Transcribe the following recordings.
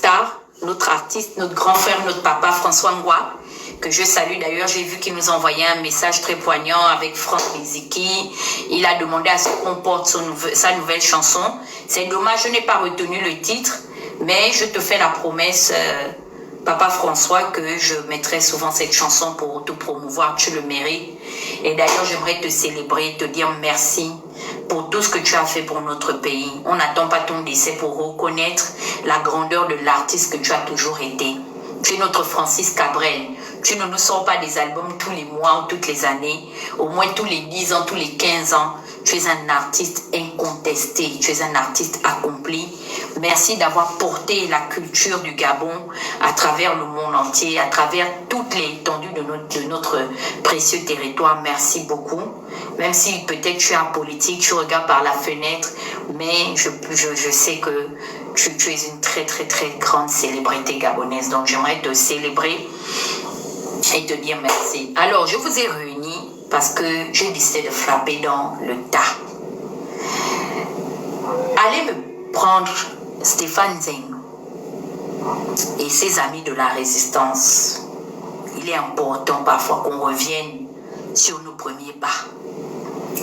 star, notre artiste, notre grand frère, notre papa François Ngoua, que je salue d'ailleurs. J'ai vu qu'il nous a envoyé un message très poignant avec Franck Riziki. Il a demandé à ce qu'on porte sa nouvelle chanson. C'est dommage, je n'ai pas retenu le titre, mais je te fais la promesse, Papa François, que je mettrai souvent cette chanson pour te promouvoir. Tu le mérites. Et d'ailleurs, j'aimerais te célébrer, te dire merci pour tout ce que tu as fait pour notre pays. On n'attend pas ton décès pour reconnaître la grandeur de l'artiste que tu as toujours été. Tu es notre Francis Cabrel. Tu ne nous sors pas des albums tous les mois ou toutes les années, au moins tous les 10 ans, tous les 15 ans. Tu es un artiste incontesté, tu es un artiste accompli. Merci d'avoir porté la culture du Gabon à travers le monde entier, à travers toute l'étendue de notre précieux territoire. Merci beaucoup. Même si peut-être tu es en politique, tu regardes par la fenêtre, mais je sais que tu es une très très très grande célébrité gabonaise. Donc j'aimerais te célébrer et te dire merci. Alors, je vous ai réunis parce que j'ai décidé de frapper dans le tas. Allez me prendre Stéphane Zeng et ses amis de la résistance. Il est important parfois qu'on revienne sur nos premiers pas.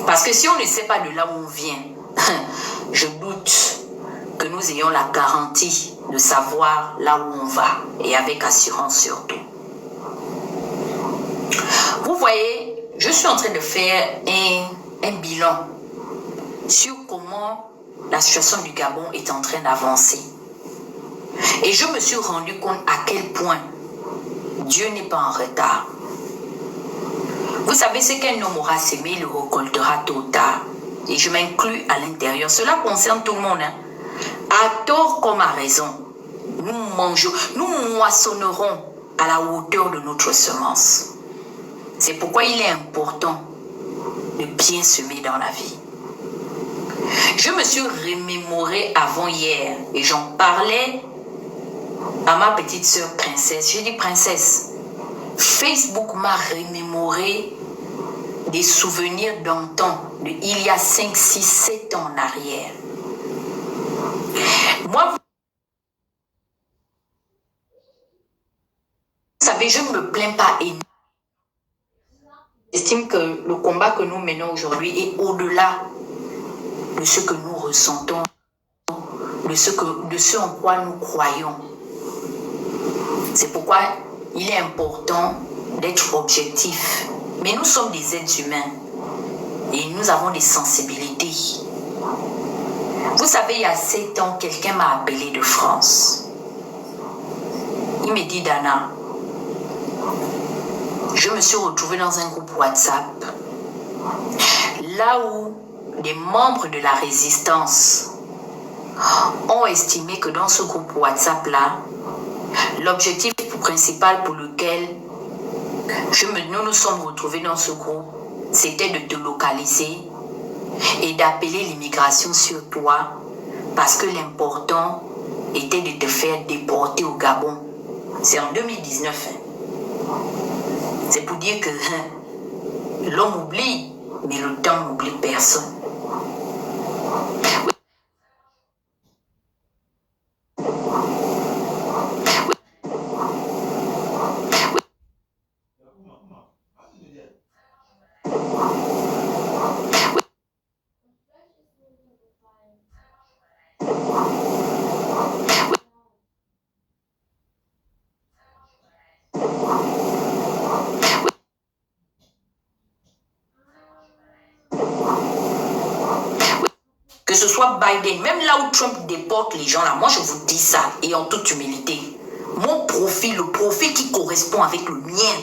Parce que si on ne sait pas de là où on vient, je doute que nous ayons la garantie de savoir là où on va, et avec assurance surtout. Vous voyez, je suis en train de faire un bilan sur comment la situation du Gabon est en train d'avancer. Et je me suis rendu compte à quel point Dieu n'est pas en retard. Vous savez, ce qu'un homme aura semé, il le récoltera tôt ou tard. Et je m'inclus à l'intérieur. Cela concerne tout le monde. Hein. À tort comme à raison, nous moissonnerons à la hauteur de notre semence. C'est pourquoi il est important de bien semer dans la vie. Je me suis remémoré avant hier et j'en parlais à ma petite sœur princesse. J'ai dit princesse, Facebook m'a remémoré des souvenirs d'antan, il y a 5, 6, 7 ans en arrière. Moi, vous savez, je ne me plains pas énormément. J'estime que le combat que nous menons aujourd'hui est au-delà de ce que nous ressentons, de ce en quoi nous croyons. C'est pourquoi il est important d'être objectif. Mais nous sommes des êtres humains et nous avons des sensibilités. Vous savez, il y a 7 ans, quelqu'un m'a appelé de France. Il me dit, Dana, je me suis retrouvée dans un groupe WhatsApp, là où des membres de la résistance ont estimé que dans ce groupe WhatsApp-là, l'objectif principal pour lequel nous nous sommes retrouvés dans ce groupe, c'était de te localiser et d'appeler l'immigration sur toi parce que l'important était de te faire déporter au Gabon. C'est en 2019. C'est pour dire que l'homme oublie, mais le temps n'oublie personne. Que ce soit Biden, même là où Trump déporte les gens là, moi je vous dis ça, et en toute humilité, mon profil, le profil qui correspond avec le mien,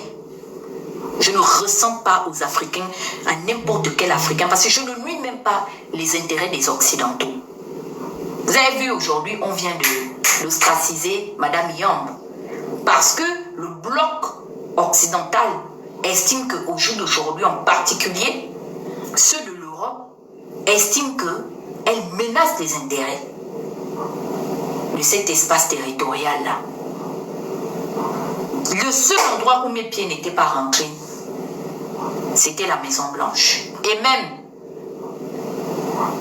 je ne ressens pas aux Africains, à n'importe quel Africain, parce que je ne nuis même pas les intérêts des Occidentaux. Vous avez vu aujourd'hui, on vient d'ostraciser Madame Yamb, parce que le bloc occidental estime qu'au jour d'aujourd'hui en particulier, ceux de l'Europe estiment qu'elle menace les intérêts de cet espace territorial-là. Le seul endroit où mes pieds n'étaient pas rentrés, c'était la Maison Blanche. Et même,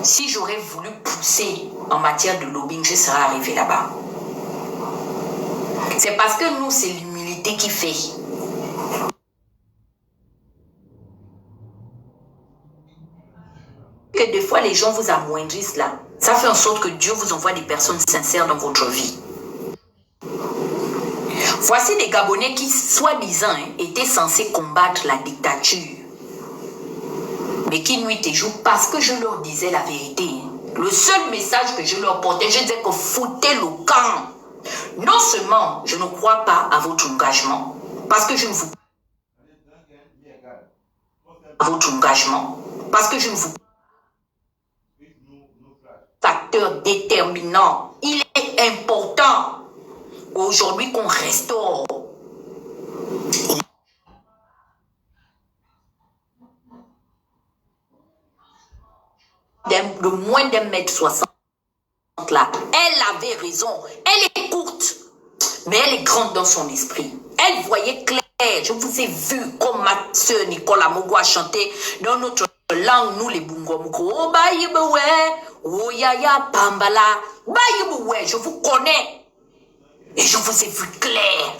si j'aurais voulu pousser en matière de lobbying, je serais arrivé là-bas. C'est parce que nous, c'est l'humilité qui fait. Que des fois, les gens vous amoindrissent là. Ça fait en sorte que Dieu vous envoie des personnes sincères dans votre vie. Voici des Gabonais qui, soi-disant, étaient censés combattre la dictature. Mais qui nuit et jour parce que je leur disais la vérité. Le seul message que je leur portais, je disais que foutez le camp. Non seulement je ne crois pas à votre engagement, parce que je ne vous à votre engagement, parce que je ne vous facteur déterminant. Il est important aujourd'hui qu'on restaure de moins d'1,60 m là. Elle avait raison. Elle est courte, mais elle est grande dans son esprit. Elle voyait clair. Je vous ai vu comme ma soeur Nicolas Mogo a chanté dans notre langue, nous les Bungomko. Oh, baïbewe, oh, yaya, pambala, baïbewe, je vous connais. Et je vous ai vu clair.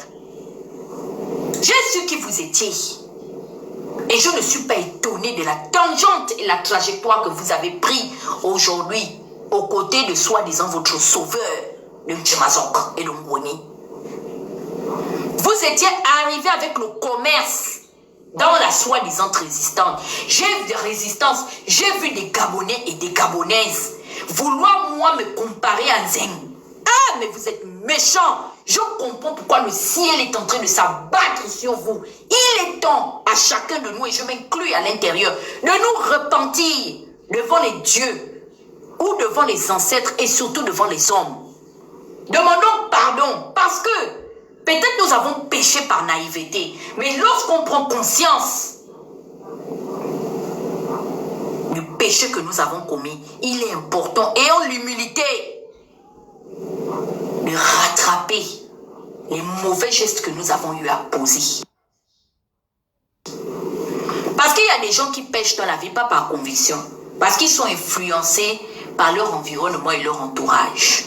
J'ai su qui vous étiez. Et je ne suis pas étonné de la tangente et la trajectoire que vous avez pris aujourd'hui aux côtés de soi-disant votre sauveur, de Mchimazok et de Mwoni. Vous étiez arrivé avec le commerce dans la soi-disant résistance. J'ai vu des résistances, j'ai vu des Gabonais et des Gabonaises vouloir moi me comparer à Zeng. Ah, mais vous êtes méchants. Je comprends pourquoi le ciel est en train de s'abattre sur vous. Il est temps à chacun de nous, et je m'inclus à l'intérieur, de nous repentir devant les dieux ou devant les ancêtres et surtout devant les hommes. Demandons pardon parce que peut-être nous avons péché par naïveté, mais lorsqu'on prend conscience du péché que nous avons commis, il est important, ayant l'humilité de rattraper les mauvais gestes que nous avons eu à poser. Parce qu'il y a des gens qui pêchent dans la vie, pas par conviction, parce qu'ils sont influencés par leur environnement et leur entourage.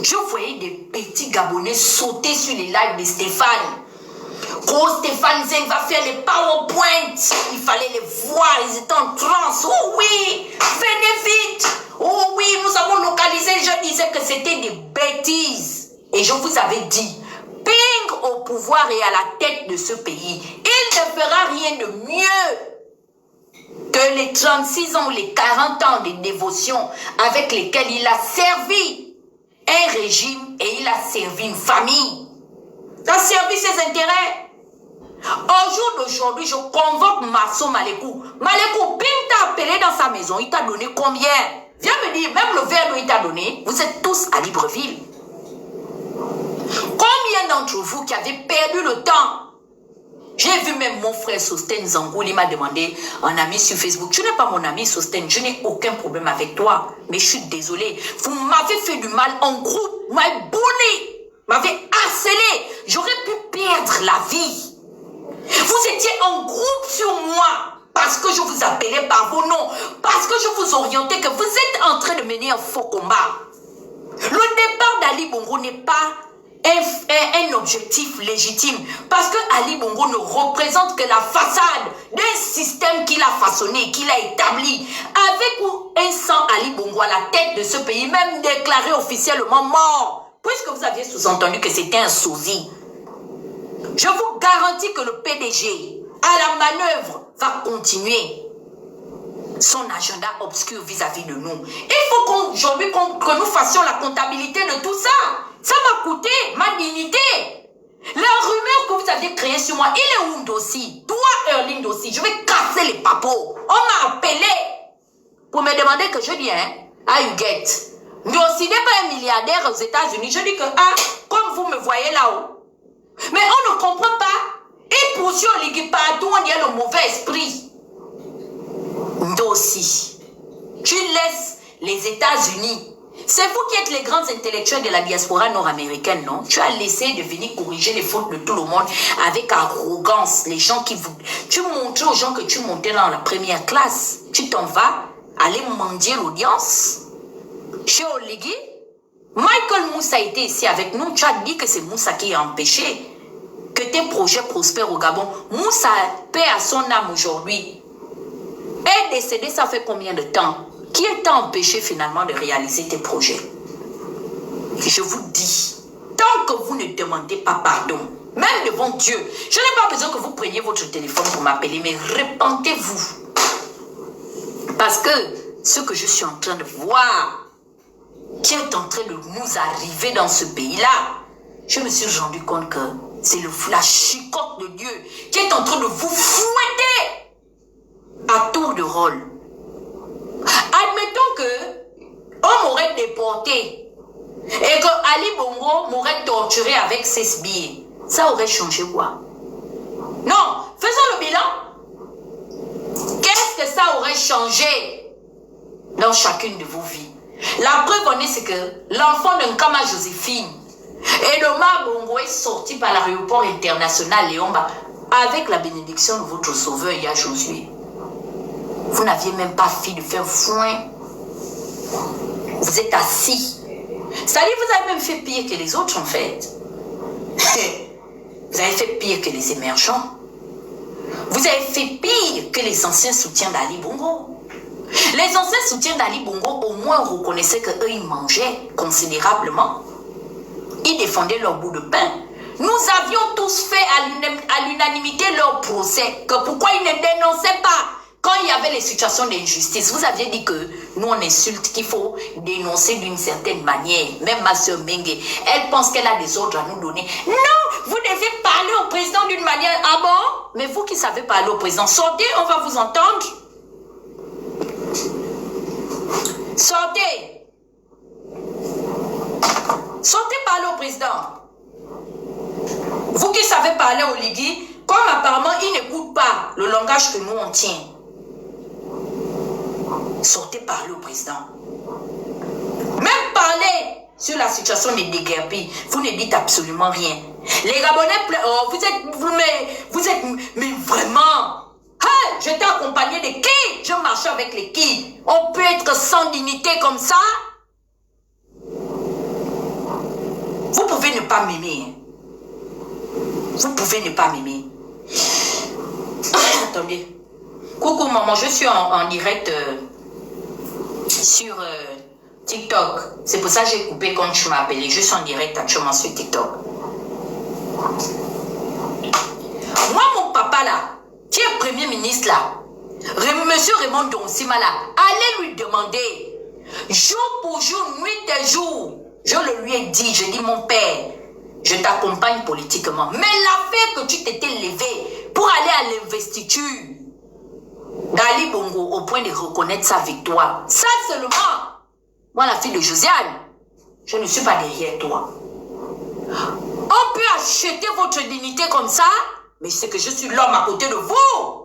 Je voyais des petits Gabonais sauter sur les lives de Stéphane. Gros Stéphane Zeng va faire les PowerPoint. Il fallait les voir, ils étaient en transe. Oh oui, venez vite. Oh oui, nous avons localisé. Je disais que c'était des bêtises. Et je vous avais dit, Ping au pouvoir et à la tête de ce pays, il ne fera rien de mieux que les 36 ans ou les 40 ans de dévotion avec lesquels il a servi un régime et il a servi une famille. Il a servi ses intérêts. Au jour d'aujourd'hui, je convoque Marceau Malekou. Malekou, Ping t'a appelé dans sa maison. Il t'a donné combien? Viens me dire, même le verre qu'il t'a donné, vous êtes tous à Libreville. Combien d'entre vous qui avez perdu le temps? J'ai vu même mon frère Sosten Zangoul, il m'a demandé, un ami sur Facebook, tu n'es pas mon ami Sosten, je n'ai aucun problème avec toi, mais je suis désolé. Vous m'avez fait du mal en groupe, vous m'avez boulé, m'avez harcelé, j'aurais pu perdre la vie. Vous étiez en groupe sur moi, parce que je vous appelais par vos noms, parce que je vous orientais que vous êtes en train de mener un faux combat. Le départ d'Ali Bongo n'est pas un objectif légitime, parce que Ali Bongo ne représente que la façade d'un système qu'il a façonné, qu'il a établi, avec un sang Ali Bongo à la tête de ce pays, même déclaré officiellement mort, puisque vous aviez sous-entendu que c'était un sosie. Je vous garantis que le PDG, à la manœuvre, va continuer son agenda obscur vis-à-vis de nous. Il faut qu'aujourd'hui que nous fassions la comptabilité de tout ça. Ça m'a coûté ma dignité. La rumeur que vous aviez créée sur moi, il est où Ndossi? Toi, Erling Ndossi, je vais casser les papos. On m'a appelé pour me demander que je dis, how you get? Ndossi n'est pas un milliardaire aux États-Unis. Je dis que, comme vous me voyez là-haut. Mais on ne comprend pas. Et pour ceux qui partout, on y a le mauvais esprit. Ndossi, tu laisses les États-Unis. C'est vous qui êtes les grands intellectuels de la diaspora nord-américaine, non? Tu as laissé de venir corriger les fautes de tout le monde avec arrogance. Les gens qui vous... Tu montrais aux gens que tu montais dans la première classe. Tu t'en vas aller mendier l'audience chez Oligui. Michael Moussa était ici avec nous. Tu as dit que c'est Moussa qui a empêché que tes projets prospèrent au Gabon. Moussa paie à son âme aujourd'hui. Est décédé, ça fait combien de temps? Qui t'a empêché finalement de réaliser tes projets? Je vous dis, tant que vous ne demandez pas pardon, même devant Dieu, je n'ai pas besoin que vous preniez votre téléphone pour m'appeler, mais repentez-vous. Parce que ce que je suis en train de voir, qui est en train de nous arriver dans ce pays-là, je me suis rendu compte que c'est la chicotte de Dieu qui est en train de vous fouetter à tour de rôle. Admettons que on m'aurait déporté et que Ali Bongo m'aurait torturé avec 16 billets. Ça aurait changé quoi? Non, faisons le bilan. Qu'est-ce que ça aurait changé dans chacune de vos vies? La preuve en est, c'est que l'enfant de Nkama Joséphine et le Mar Bongo est sorti par l'aéroport international Léomba avec la bénédiction de votre sauveur Yah Josué. Vous n'aviez même pas fini de faire foin. Vous êtes assis. C'est-à-dire, vous avez même fait pire que les autres en fait. Vous avez fait pire que les émergents. Vous avez fait pire que les anciens soutiens d'Ali Bongo. Les anciens soutiens d'Ali Bongo au moins reconnaissaient qu'eux ils mangeaient considérablement. Ils défendaient leur bout de pain. Nous avions tous fait à l'unanimité leur procès. Que pourquoi ils ne dénonçaient pas quand il y avait les situations d'injustice? Vous aviez dit que nous on insulte, qu'il faut dénoncer d'une certaine manière. Même ma soeur Mengue, elle pense qu'elle a des ordres à nous donner. Non, vous devez parler au président d'une manière. Ah bon? Mais vous qui savez parler au président, sortez, on va vous entendre. Sortez. Sortez parler au président. Vous qui savez parler au Ligui, comme apparemment il n'écoute pas le langage que nous on tient. Sortez parler au président. Même parler sur la situation des déguerpis, vous ne dites absolument rien. Les Gabonais, oh, vous êtes, mais vraiment. Hey, j'étais accompagné de qui? Je marchais avec les qui? On peut être sans dignité comme ça? Vous pouvez ne pas m'aimer. Vous pouvez ne pas m'aimer. Attendez. Coucou maman, je suis en direct sur TikTok. C'est pour ça que j'ai coupé quand tu m'as appelé. Je suis en direct actuellement sur TikTok. Moi, mon papa là, qui est premier ministre là, monsieur Raymond Donsima là, allez lui demander, jour pour jour, nuit et jour. Je le lui ai dit, je dis mon père, je t'accompagne politiquement. Mais l'affaire que tu t'étais levé pour aller à l'investiture d'Ali Bongo au point de reconnaître sa victoire, ça seulement, moi la fille de Josiane, je ne suis pas derrière toi. On peut acheter votre dignité comme ça, mais c'est que je suis l'homme à côté de vous.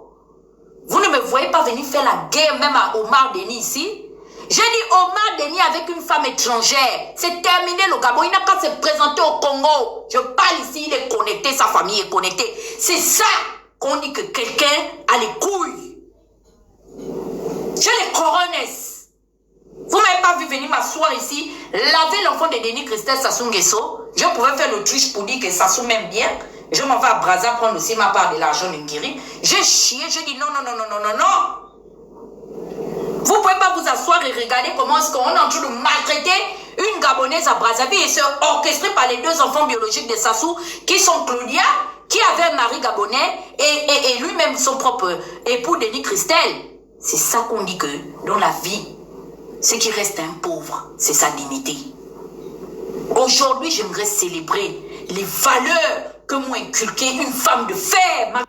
Vous ne me voyez pas venir faire la guerre même à Omar Denis ici. J'ai dit Omar Denis avec une femme étrangère. C'est terminé le Gabon. Il n'a qu'à se présenter au Congo. Je parle ici, il est connecté, sa famille est connectée. C'est ça qu'on dit que quelqu'un a les couilles. J'ai les coronesses. Vous ne m'avez pas vu venir m'asseoir ici, laver l'enfant de Denis Christelle Sassou Nguesso. Je pouvais faire l'autruche pour dire que Sassou m'aime bien. Je m'en vais à Brazza prendre aussi ma part de l'argent de Ngiri. J'ai chié, j'ai dit non, non, non, non, non, non, non. Vous ne pouvez pas vous asseoir et regarder comment est-ce qu'on est en train de maltraiter une Gabonaise à Brazzaville et c'est orchestré par les deux enfants biologiques de Sassou qui sont Claudia, qui avait un mari gabonais et lui-même son propre époux Denis Christelle. C'est ça qu'on dit que dans la vie, ce qui reste un pauvre, c'est sa dignité. Aujourd'hui, j'aimerais célébrer les valeurs que m'ont inculquées une femme de fer.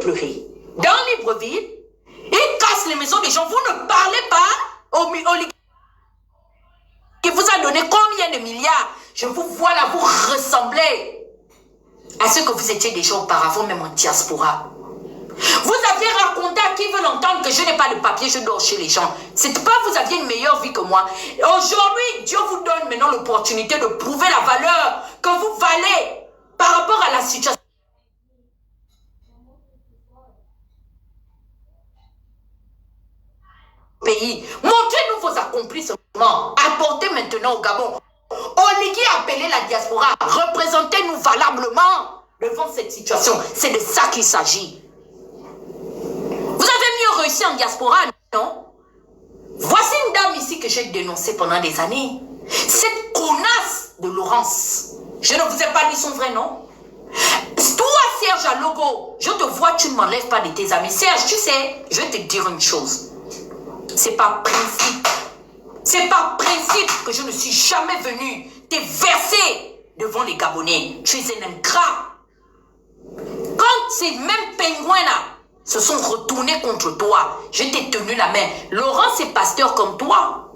Pleurer. Dans Libreville, ils cassent les maisons des gens. Vous ne parlez pas au qui vous a donné combien de milliards? Je vous vois là, vous ressemblez à ce que vous étiez déjà auparavant, même en diaspora. Vous aviez raconté à qui veut l'entendre que je n'ai pas de papier, je dors chez les gens. C'est pas vous aviez une meilleure vie que moi. Aujourd'hui, Dieu vous donne maintenant l'opportunité de prouver la valeur que vous valez par rapport à la situation. pays. Montrez-nous vos accomplissements. Apportez maintenant au Gabon. Oligui a appelé la diaspora. Représentez-nous valablement devant cette situation. C'est de ça qu'il s'agit. Vous avez mieux réussi en diaspora, non? Voici une dame ici que j'ai dénoncée pendant des années. Cette connasse de Laurence. Je ne vous ai pas dit son vrai nom. Toi, Serge Alogo, je te vois, tu ne m'enlèves pas de tes amis. Serge, tu sais, je vais te dire une chose. C'est par principe. C'est par principe que je ne suis jamais venu te verser devant les Gabonais. Tu es un ingrat. Quand ces mêmes pingouins-là se sont retournés contre toi, je t'ai tenu la main. Laurent, c'est pasteur comme toi.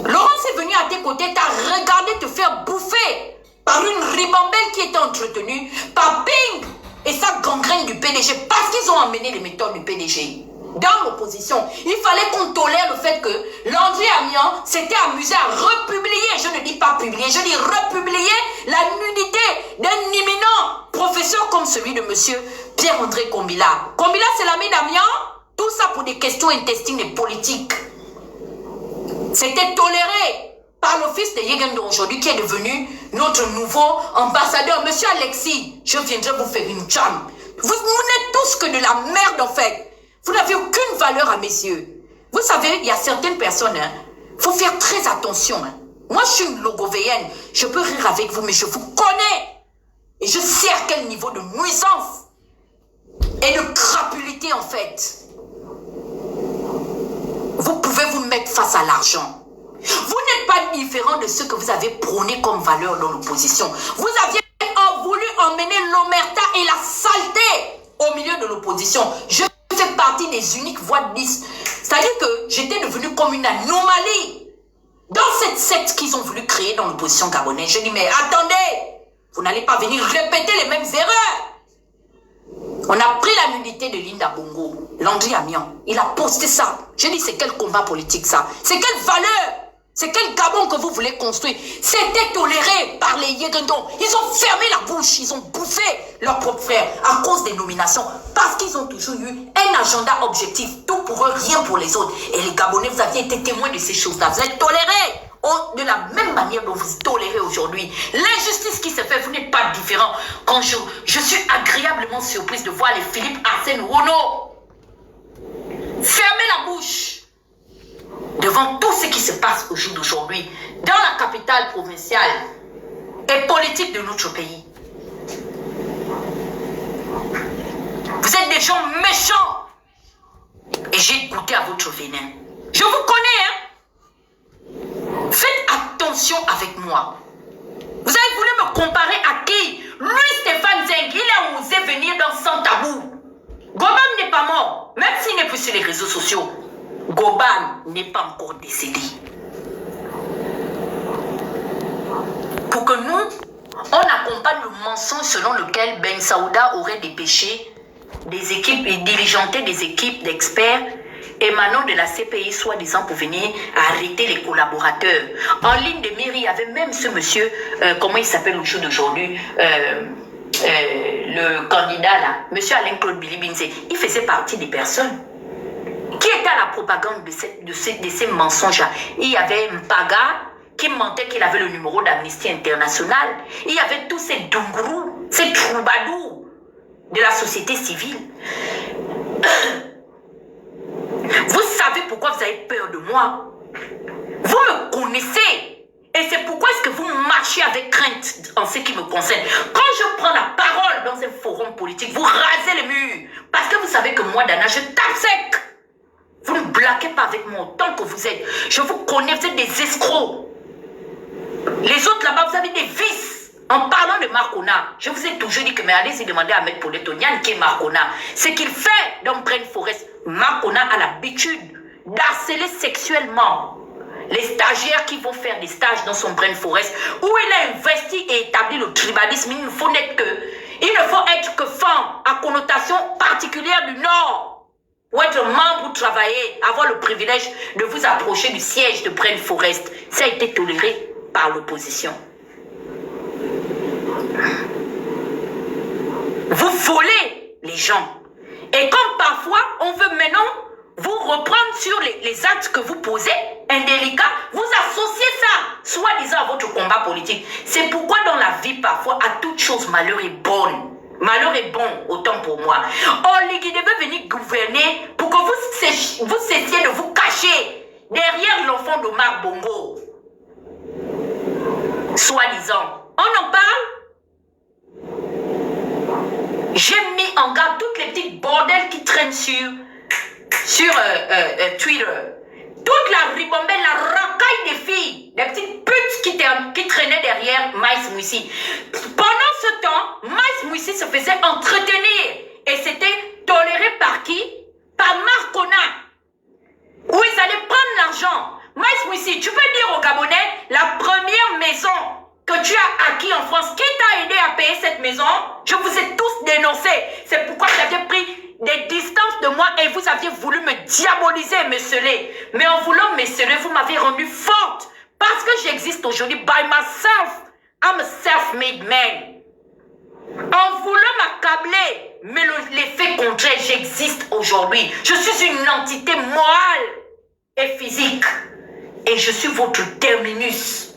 Laurent est venu à tes côtés, t'as regardé te faire bouffer par une ribambelle qui était entretenue par Ping et sa gangrène du PDG parce qu'ils ont emmené les méthodes du PDG. Dans l'opposition, il fallait qu'on tolère le fait que Landry Amiens s'était amusé à republier, je ne dis pas publier, je dis republier la nudité d'un imminent professeur comme celui de monsieur Pierre-André Kombila. Kombila, c'est l'ami d'Amiens, tout ça pour des questions intestines et politiques. C'était toléré par le fils de Yegendo aujourd'hui qui est devenu notre nouveau ambassadeur. Monsieur Alexis, je viendrai vous faire une charme. Vous n'êtes tous que de la merde en fait. Vous n'avez aucune valeur à mes yeux. Vous savez, il y a certaines personnes, il faut faire très attention. Moi, je suis une logovéenne. Je peux rire avec vous, mais je vous connais. Et je sais à quel niveau de nuisance et de crapulité en fait. Vous pouvez vous mettre face à l'argent. Vous n'êtes pas différent de ce que vous avez prôné comme valeur dans l'opposition. Vous aviez voulu emmener l'omerta et la saleté au milieu de l'opposition. Je fais partie des uniques voix de 10. C'est-à-dire que j'étais devenue comme une anomalie dans cette secte qu'ils ont voulu créer dans l'opposition gabonaise. Je dis, mais attendez, vous n'allez pas venir répéter les mêmes erreurs. On a pris la nudité de Linda Bongo, Landry Amiens. Il a posté ça. Je dis, c'est quel combat politique ça? C'est quelle valeur? C'est quel Gabon que vous voulez construire? C'était toléré par les Yégendons. Ils ont fermé la bouche, ils ont bouffé leurs propres frères à cause des nominations. Parce qu'ils ont toujours eu un agenda objectif. Tout pour eux, rien pour les autres. Et les Gabonais, vous aviez été témoins de ces choses-là. Vous êtes tolérés. De la même manière dont vous tolérez aujourd'hui l'injustice qui se fait, vous n'êtes pas différent. Quand je suis agréablement surprise de voir les Philippe Arsène Renaud fermer la bouche devant tout ce qui se passe au jour d'aujourd'hui dans la capitale provinciale et politique de notre pays. Vous êtes des gens méchants et j'ai goûté à votre venin. Je vous connais, hein. Faites attention avec moi. Vous avez voulu me comparer à qui? Lui, Stéphane Zeng, il a osé venir dans Sans Tabou. Gobam n'est pas mort, même s'il n'est plus sur les réseaux sociaux. Gobam n'est pas encore décédé. Pour que nous, on accompagne le mensonge selon lequel Ben Saouda aurait dépêché des équipes et diligenté des équipes d'experts émanant de la CPI, soi-disant pour venir arrêter les collaborateurs. En ligne de mairie, il y avait même ce monsieur, comment il s'appelle au jour d'aujourd'hui, le candidat là, monsieur Alain-Claude Bilibinze. Il faisait partie des personnes qui étaient à la propagande de ces mensonges-là. Il y avait Mpaga qui mentait qu'il avait le numéro d'Amnesty International. Il y avait tous ces dungourous, ces troubadours de la société civile. Vous savez pourquoi vous avez peur de moi? Vous me connaissez. Et c'est pourquoi est-ce que vous marchez avec crainte en ce qui me concerne. Quand je prends la parole dans un forum politique, vous rasez les murs. Parce que vous savez que moi, Dana, je tape sec. Vous ne blaguez pas avec moi autant que vous êtes. Je vous connais, vous êtes des escrocs. Les autres là-bas, vous avez des vices. En parlant de Marcona, je vous ai toujours dit que, mais allez-y demander à Maître Pauletonian qui est Marcona. Ce qu'il fait dans Brain Forest, Marcona a l'habitude d'harceler sexuellement les stagiaires qui vont faire des stages dans son Brain Forest, où il a investi et établi le tribalisme. Il ne faut être que femme à connotation particulière du Nord. Pour être membre ou travailler, avoir le privilège de vous approcher du siège de Brain Forest. Ça a été toléré par l'opposition. Vous volez les gens. Et comme parfois, on veut maintenant vous reprendre sur les actes que vous posez, indélicats, vous associez ça, soi-disant, à votre combat politique. C'est pourquoi dans la vie, parfois, à toute chose, malheur est bon. Malheur est bon, autant pour moi. Oligui devait venir gouverner pour que vous cessiez de vous cacher derrière l'enfant d'Omar Bongo. Soi-disant. On en parle? J'ai mis en garde toutes les petites bordels qui traînent sur Twitter. Toute la ribambelle, la racaille des filles, des petites putes qui traînaient derrière Maïs Moussi. Pendant ce temps, Maïs Moussi se faisait entretenir. Et c'était toléré par qui? Par Marcona. Où ils allaient prendre l'argent. Maïs Moussi, tu peux dire aux Gabonais, la première maison que tu as acquis en France, qui t'a aidé à payer cette maison? Je vous ai tous dénoncé. C'est pourquoi j'avais pris des distances de moi et vous aviez voulu me diaboliser, me sceller. Mais en voulant me sceller, vous m'avez rendu forte. Parce que j'existe aujourd'hui by myself. I'm a self-made man. En voulant m'accabler, mais l'effet contraire, j'existe aujourd'hui. Je suis une entité morale et physique. Et je suis votre terminus.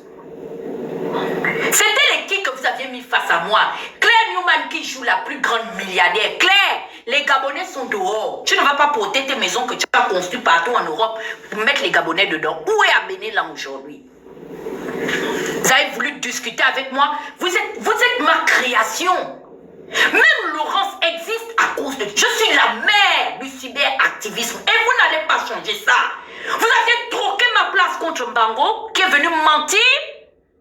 C'était les qui que vous aviez mis face à moi. Claire Newman qui joue la plus grande milliardaire. Claire, les Gabonais sont dehors. Tu ne vas pas porter tes maisons que tu as construites partout en Europe pour mettre les Gabonais dedans. Où est Abéné-là aujourd'hui? Vous avez voulu discuter avec moi. Vous êtes ma création. Même Laurence existe à cause de... Je suis la mère du cyberactivisme. Et vous n'allez pas changer ça. Vous avez troqué ma place contre Mbango qui est venu mentir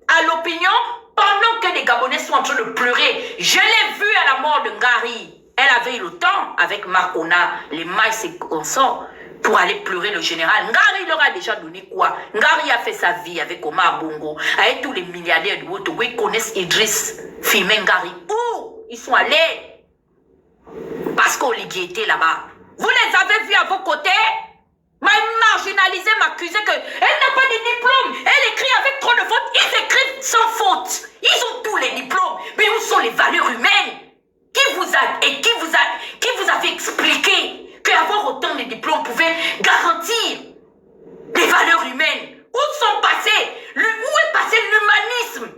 à l'opinion pendant que les Gabonais sont en train de pleurer. Je l'ai vu à la mort de Ngari. Elle avait eu le temps avec Marcona, les maïs et consorts pour aller pleurer le général. Ngari leur a déjà donné quoi? Ngari a fait sa vie avec Omar Bongo, avec tous les milliardaires du Haut-Togo. Ils connaissent Idriss, Filmé Ngari. Où ils sont allés? Parce qu'Oligui était là-bas. Vous les avez vus à vos côtés? M'a marginalisé, m'accusé qu'elle n'a pas de diplôme. Elle écrit avec trop de fautes. Ils écrivent sans faute. Ils ont tous les diplômes. Mais où sont les valeurs humaines? Qui vous avait expliqué qu'avoir autant de diplômes pouvait garantir les valeurs humaines? Où sont passés? Où est passé l'humanisme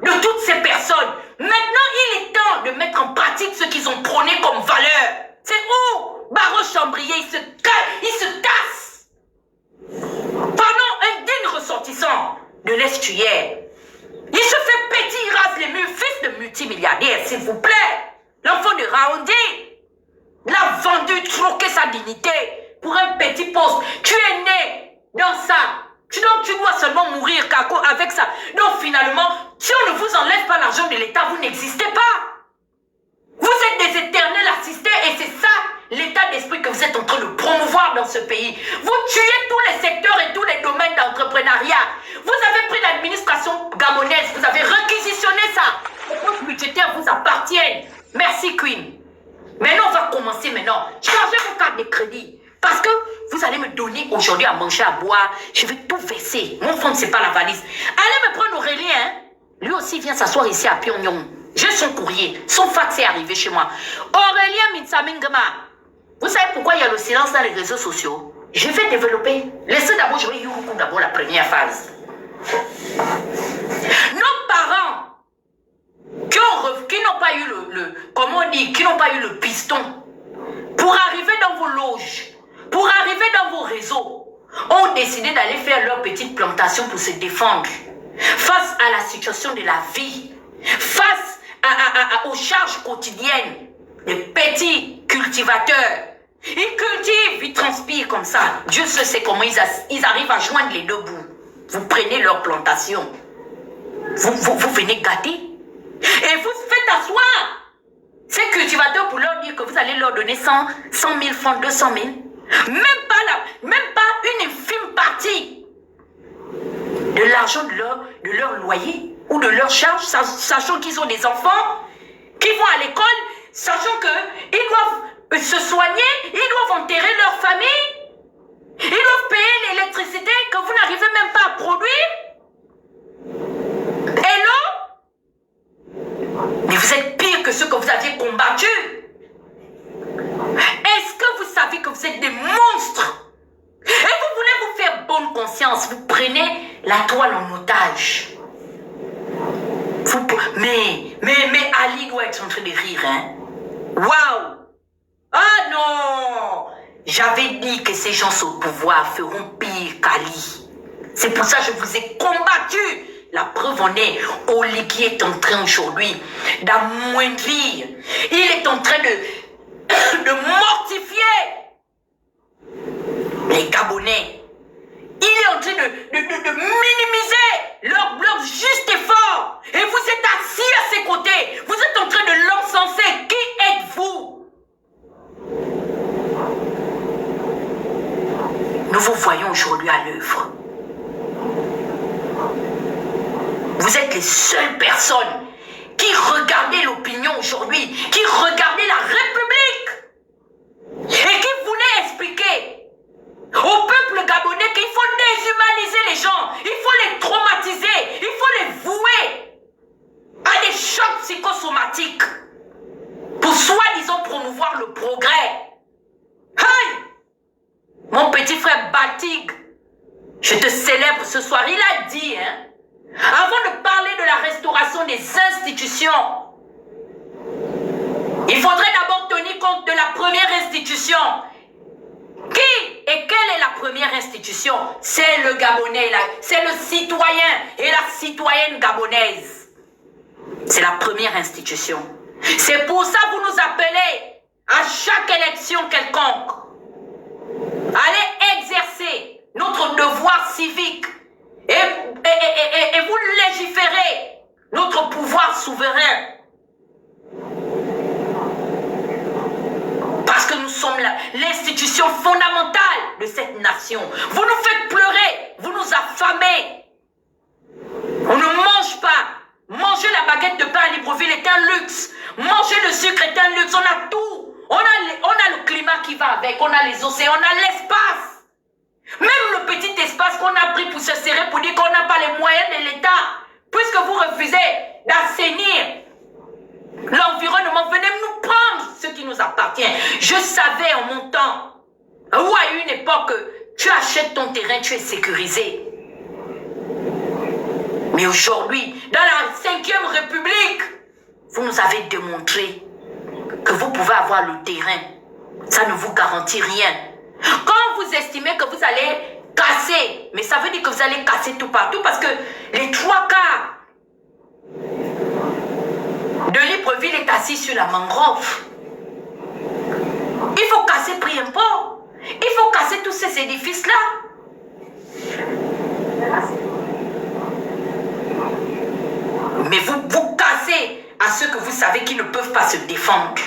de toutes ces personnes? Maintenant, il est temps de mettre en pratique ce qu'ils ont prôné comme valeur. C'est où? Barreau Chambrier, il se tasse. Pendant un digne ressortissant de l'estuaire, il se fait péter, il rase les murs, fils de multimilliardaire, s'il vous plaît. L'enfant de Raoundé l'a vendu, troqué sa dignité pour un petit poste. Tu es né dans ça. Donc tu dois seulement mourir, Kako, avec ça. Donc finalement, si on ne vous enlève pas l'argent de l'État, vous n'existez pas. Vous êtes des éternels assistés et c'est ça l'état d'esprit que vous êtes en train de promouvoir dans ce pays. Vous tuez tous les secteurs et tous les domaines d'entrepreneuriat. Vous avez pris l'administration gabonaise, vous avez réquisitionné ça. Les postes budgétaires vous appartiennent. Merci Queen. Maintenant, on va commencer maintenant. Changez vos cartes de crédit. Parce que vous allez me donner aujourd'hui à manger, à boire. Je vais tout verser. Mon fond, c'est pas la valise. Allez me prendre Aurélien. Hein? Lui aussi vient s'asseoir ici à Pyongyang. J'ai son courrier. Son fax est arrivé chez moi. Aurélien Mitsamingama. Vous savez pourquoi il y a le silence dans les réseaux sociaux? Je vais développer. Laissez d'abord jouer Yuruku d'abord la première phase. Nos parents qui n'ont pas eu qui n'ont pas eu le piston pour arriver dans vos loges, pour arriver dans vos réseaux, ont décidé d'aller faire leur petite plantation pour se défendre face à la situation de la vie, face aux charges quotidiennes des petits cultivateurs. Ils cultivent, ils transpirent comme ça. Dieu sait comment ils arrivent à joindre les deux bouts. Vous prenez leur plantation, vous venez gâter et vous faites asseoir ces cultivateurs pour leur dire que vous allez leur donner 100 000 francs, 200 000. Même pas une infime partie de l'argent de leur loyer ou de leur charge, sachant qu'ils ont des enfants qui vont à l'école, sachant qu'ils doivent se soigner, ils doivent enterrer leur famille, ils doivent payer l'électricité que vous n'arrivez même pas à produire. Hello? Mais vous êtes pire que ceux que vous aviez combattus. Est-ce que vous savez que vous êtes des monstres. Et vous voulez vous faire bonne conscience. Vous prenez la toile en otage. Mais Ali doit être en train de rire, hein. Waouh! Ah non! J'avais dit que ces gens au pouvoir feront pire qu'Ali. C'est pour ça que je vous ai combattu. La preuve en est, Oligui est en train aujourd'hui d'amoindrir. Il est en train de mortifier les Gabonais. Il est en train de minimiser leur juste effort. Et vous êtes assis à ses côtés. Vous êtes en train de l'encenser. Qui êtes-vous? Nous vous voyons aujourd'hui à l'œuvre. Vous êtes les seules personnes qui regardaient l'opinion aujourd'hui, qui regardaient la République et qui voulaient expliquer au peuple gabonais qu'il faut déshumaniser les gens, il faut les traumatiser, il faut les vouer à des chocs psychosomatiques pour soi-disant promouvoir le progrès. Hey! Mon petit frère Batig, je te célèbre ce soir, il a dit, hein, avant de parler de la restauration des institutions, il faudrait d'abord tenir compte de la première institution. Qui et quelle est la première institution? C'est le Gabonais, c'est le citoyen et la citoyenne gabonaise. C'est la première institution. C'est pour ça que vous nous appelez à chaque élection quelconque. Allez exercer notre devoir civique et vous légiférez notre pouvoir souverain. Parce que nous sommes l'institution fondamentale de cette nation. Vous nous faites pleurer, vous nous affamez. On ne mange pas. Manger la baguette de pain à Libreville est un luxe. Manger le sucre est un luxe. On a tout. On a le climat qui va avec. On a les océans, on a l'espace. Même le petit espace qu'on a pris pour se serrer, pour dire qu'on n'a pas les moyens de l'État. Puisque vous refusez d'assainir l'environnement, venez nous prendre ce qui nous appartient. Je savais en mon temps où à une époque, tu achètes ton terrain, tu es sécurisé. Mais aujourd'hui, dans la 5e République, vous nous avez démontré que vous pouvez avoir le terrain. Ça ne vous garantit rien. Quand vous estimez que vous allez casser, mais ça veut dire que vous allez casser tout partout parce que les 3 quarts de Libreville est assis sur la mangrove. Il faut casser prix impôt. Il faut casser tous ces édifices-là. Mais vous cassez à ceux que vous savez qui ne peuvent pas se défendre.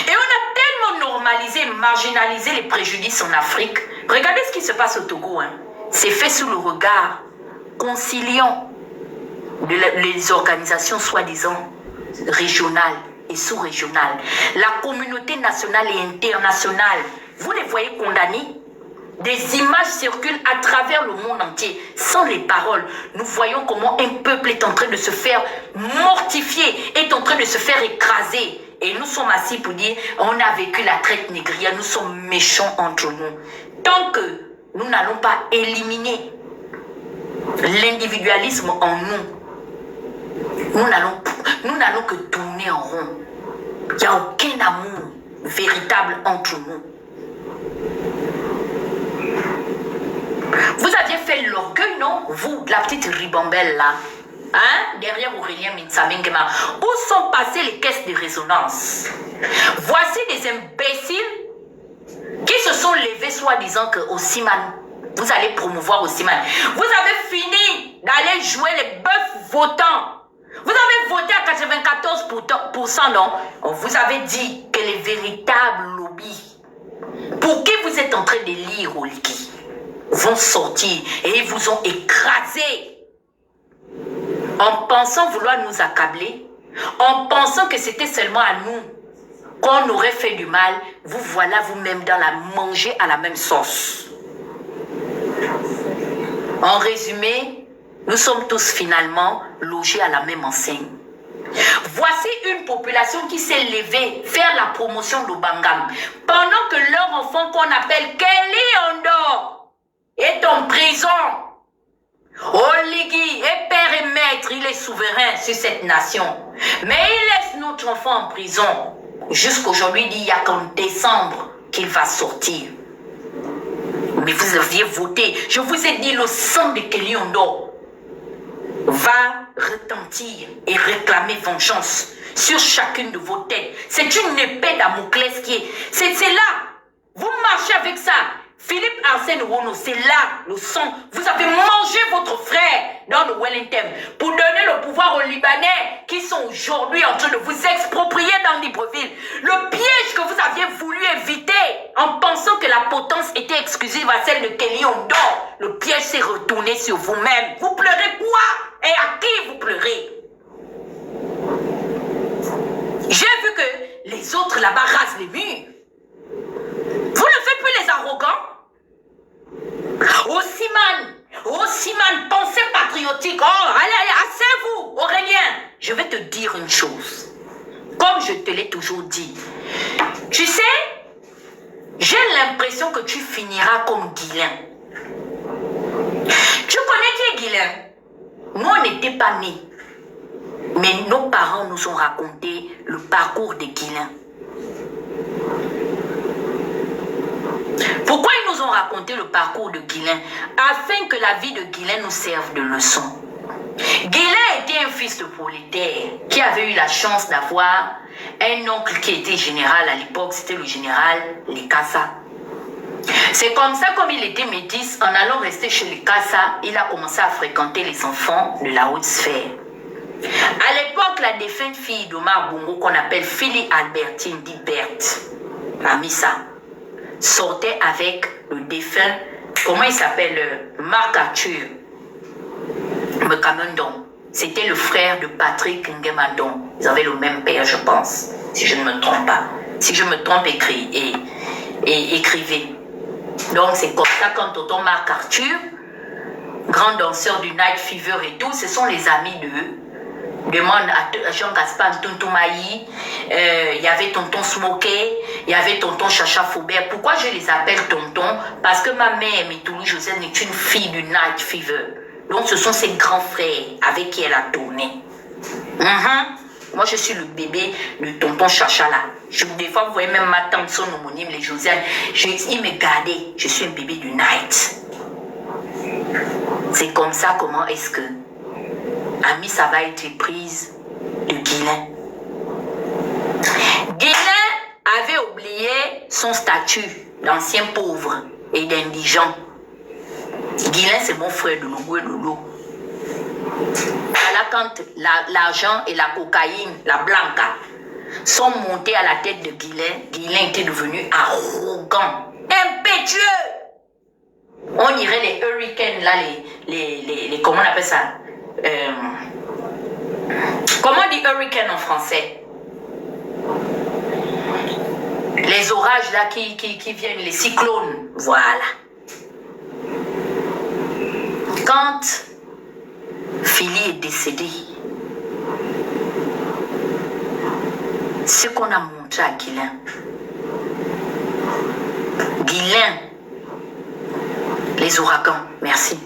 Et on a tellement normalisé, marginalisé les préjudices en Afrique. Regardez ce qui se passe au Togo. Hein. C'est fait sous le regard conciliant les organisations soi-disant régionales et sous-régionales. La communauté nationale et internationale, vous les voyez condamnés. Des images circulent à travers le monde entier, sans les paroles. Nous voyons comment un peuple est en train de se faire mortifier, est en train de se faire écraser. Et nous sommes assis pour dire, on a vécu la traite négrière, nous sommes méchants entre nous. Tant que nous n'allons pas éliminer l'individualisme en nous, nous n'allons que tourner en rond. Il n'y a aucun amour véritable entre nous. Vous aviez fait l'orgueil, non? Vous, la petite ribambelle là, hein? Derrière Aurélien Minsamengema. Où sont passées les caisses de résonance? Voici des imbéciles qui se sont levés soi-disant que Osiman, vous allez promouvoir Osiman. Vous avez fini d'aller jouer les bœufs votants. Vous avez voté à 94%, non? Vous avez dit que les véritables lobbies, pour qui vous êtes en train de lire Oligui, vont sortir et ils vous ont écrasé en pensant vouloir nous accabler, en pensant que c'était seulement à nous qu'on aurait fait du mal. Vous voilà vous-même dans la manger à la même sauce. En résumé, nous sommes tous finalement logés à la même enseigne. Voici une population qui s'est levée faire la promotion de Bangam. Pendant que leur enfant qu'on appelle Kelly Ondo est en prison. Oligui est père et maître, il est souverain sur cette nation. Mais il laisse notre enfant en prison. Jusqu'aujourd'hui, il n'y a qu'en décembre qu'il va sortir. Mais vous aviez voté. Je vous ai dit, le sang de Kelly Ondo va retentir et réclamer vengeance sur chacune de vos têtes. C'est une épée Damoclès qui est... C'est là. Vous marchez avec ça. Philippe Arsène Wono, c'est là le sang. Vous avez mangé votre frère dans le Wellington pour donner le pouvoir aux Libanais qui sont aujourd'hui en train de vous exproprier dans Libreville. Le piège que vous aviez voulu éviter en pensant que la potence était exclusive à celle de Kelly Ondo, le piège s'est retourné sur vous-même. Vous pleurez quoi? Et à qui vous pleurez? J'ai vu que les autres là-bas rasent les murs. Vous ne faites plus les arrogants. Ossiman, pensée patriotique. Oh, allez, asseyez-vous, Aurélien. Je vais te dire une chose. Comme je te l'ai toujours dit. Tu sais, j'ai l'impression que tu finiras comme Guilain. Tu connais qui est Guilain? Nous, on n'était pas nés. Mais nos parents nous ont raconté le parcours de Guilain. Pourquoi ils nous ont raconté le parcours de Guilain? Afin que la vie de Guilain nous serve de leçon. Guilain était un fils de prolétaire qui avait eu la chance d'avoir un oncle qui était général à l'époque, c'était le général Likasa. C'est comme ça, comme il était métis, en allant rester chez Likasa, il a commencé à fréquenter les enfants de la haute sphère. À l'époque, la défunte fille d'Omar Bongo, qu'on appelle Philly Albertine, dit Berthe, Amissa, sortait avec le défunt, comment il s'appelle, Marc Arthur Mekamendon. C'était le frère de Patrick Ngemandon. Ils avaient le même père, je pense, si je ne me trompe pas. Si je me trompe, écrivez. Donc c'est comme ça, quand tonton Marc Arthur, grand danseur du Night Fever et tout, ce sont les amis demande à Jean-Gaspard Tontomaï, il y avait tonton Smokey, il y avait tonton Chacha Faubert. Pourquoi je les appelle tonton? Parce que ma mère, Mitoulou Joseph, est une fille du Night Fever. Donc ce sont ses grands frères avec qui elle a tourné. Moi je suis le bébé de tonton Chacha là. Des fois vous voyez même ma tante, son homonyme, les Josiane. Il me gardait, je suis un bébé du Night. C'est comme ça, comment est-ce que Amissa va être prise de Guilain. Guilain avait oublié son statut d'ancien pauvre et d'indigent. Guilain, c'est mon frère de Logo et Lolo. Voilà quand l'argent et la cocaïne, la blanca, sont montés à la tête de Guilain. Guilain était devenu arrogant, impétueux. On dirait les hurricanes, là, les comment on appelle ça? Comment on dit hurricane en français? Les orages là qui viennent, les cyclones, voilà. Quand Philly est décédé, ce qu'on a montré à Guilain, les ouragans, merci,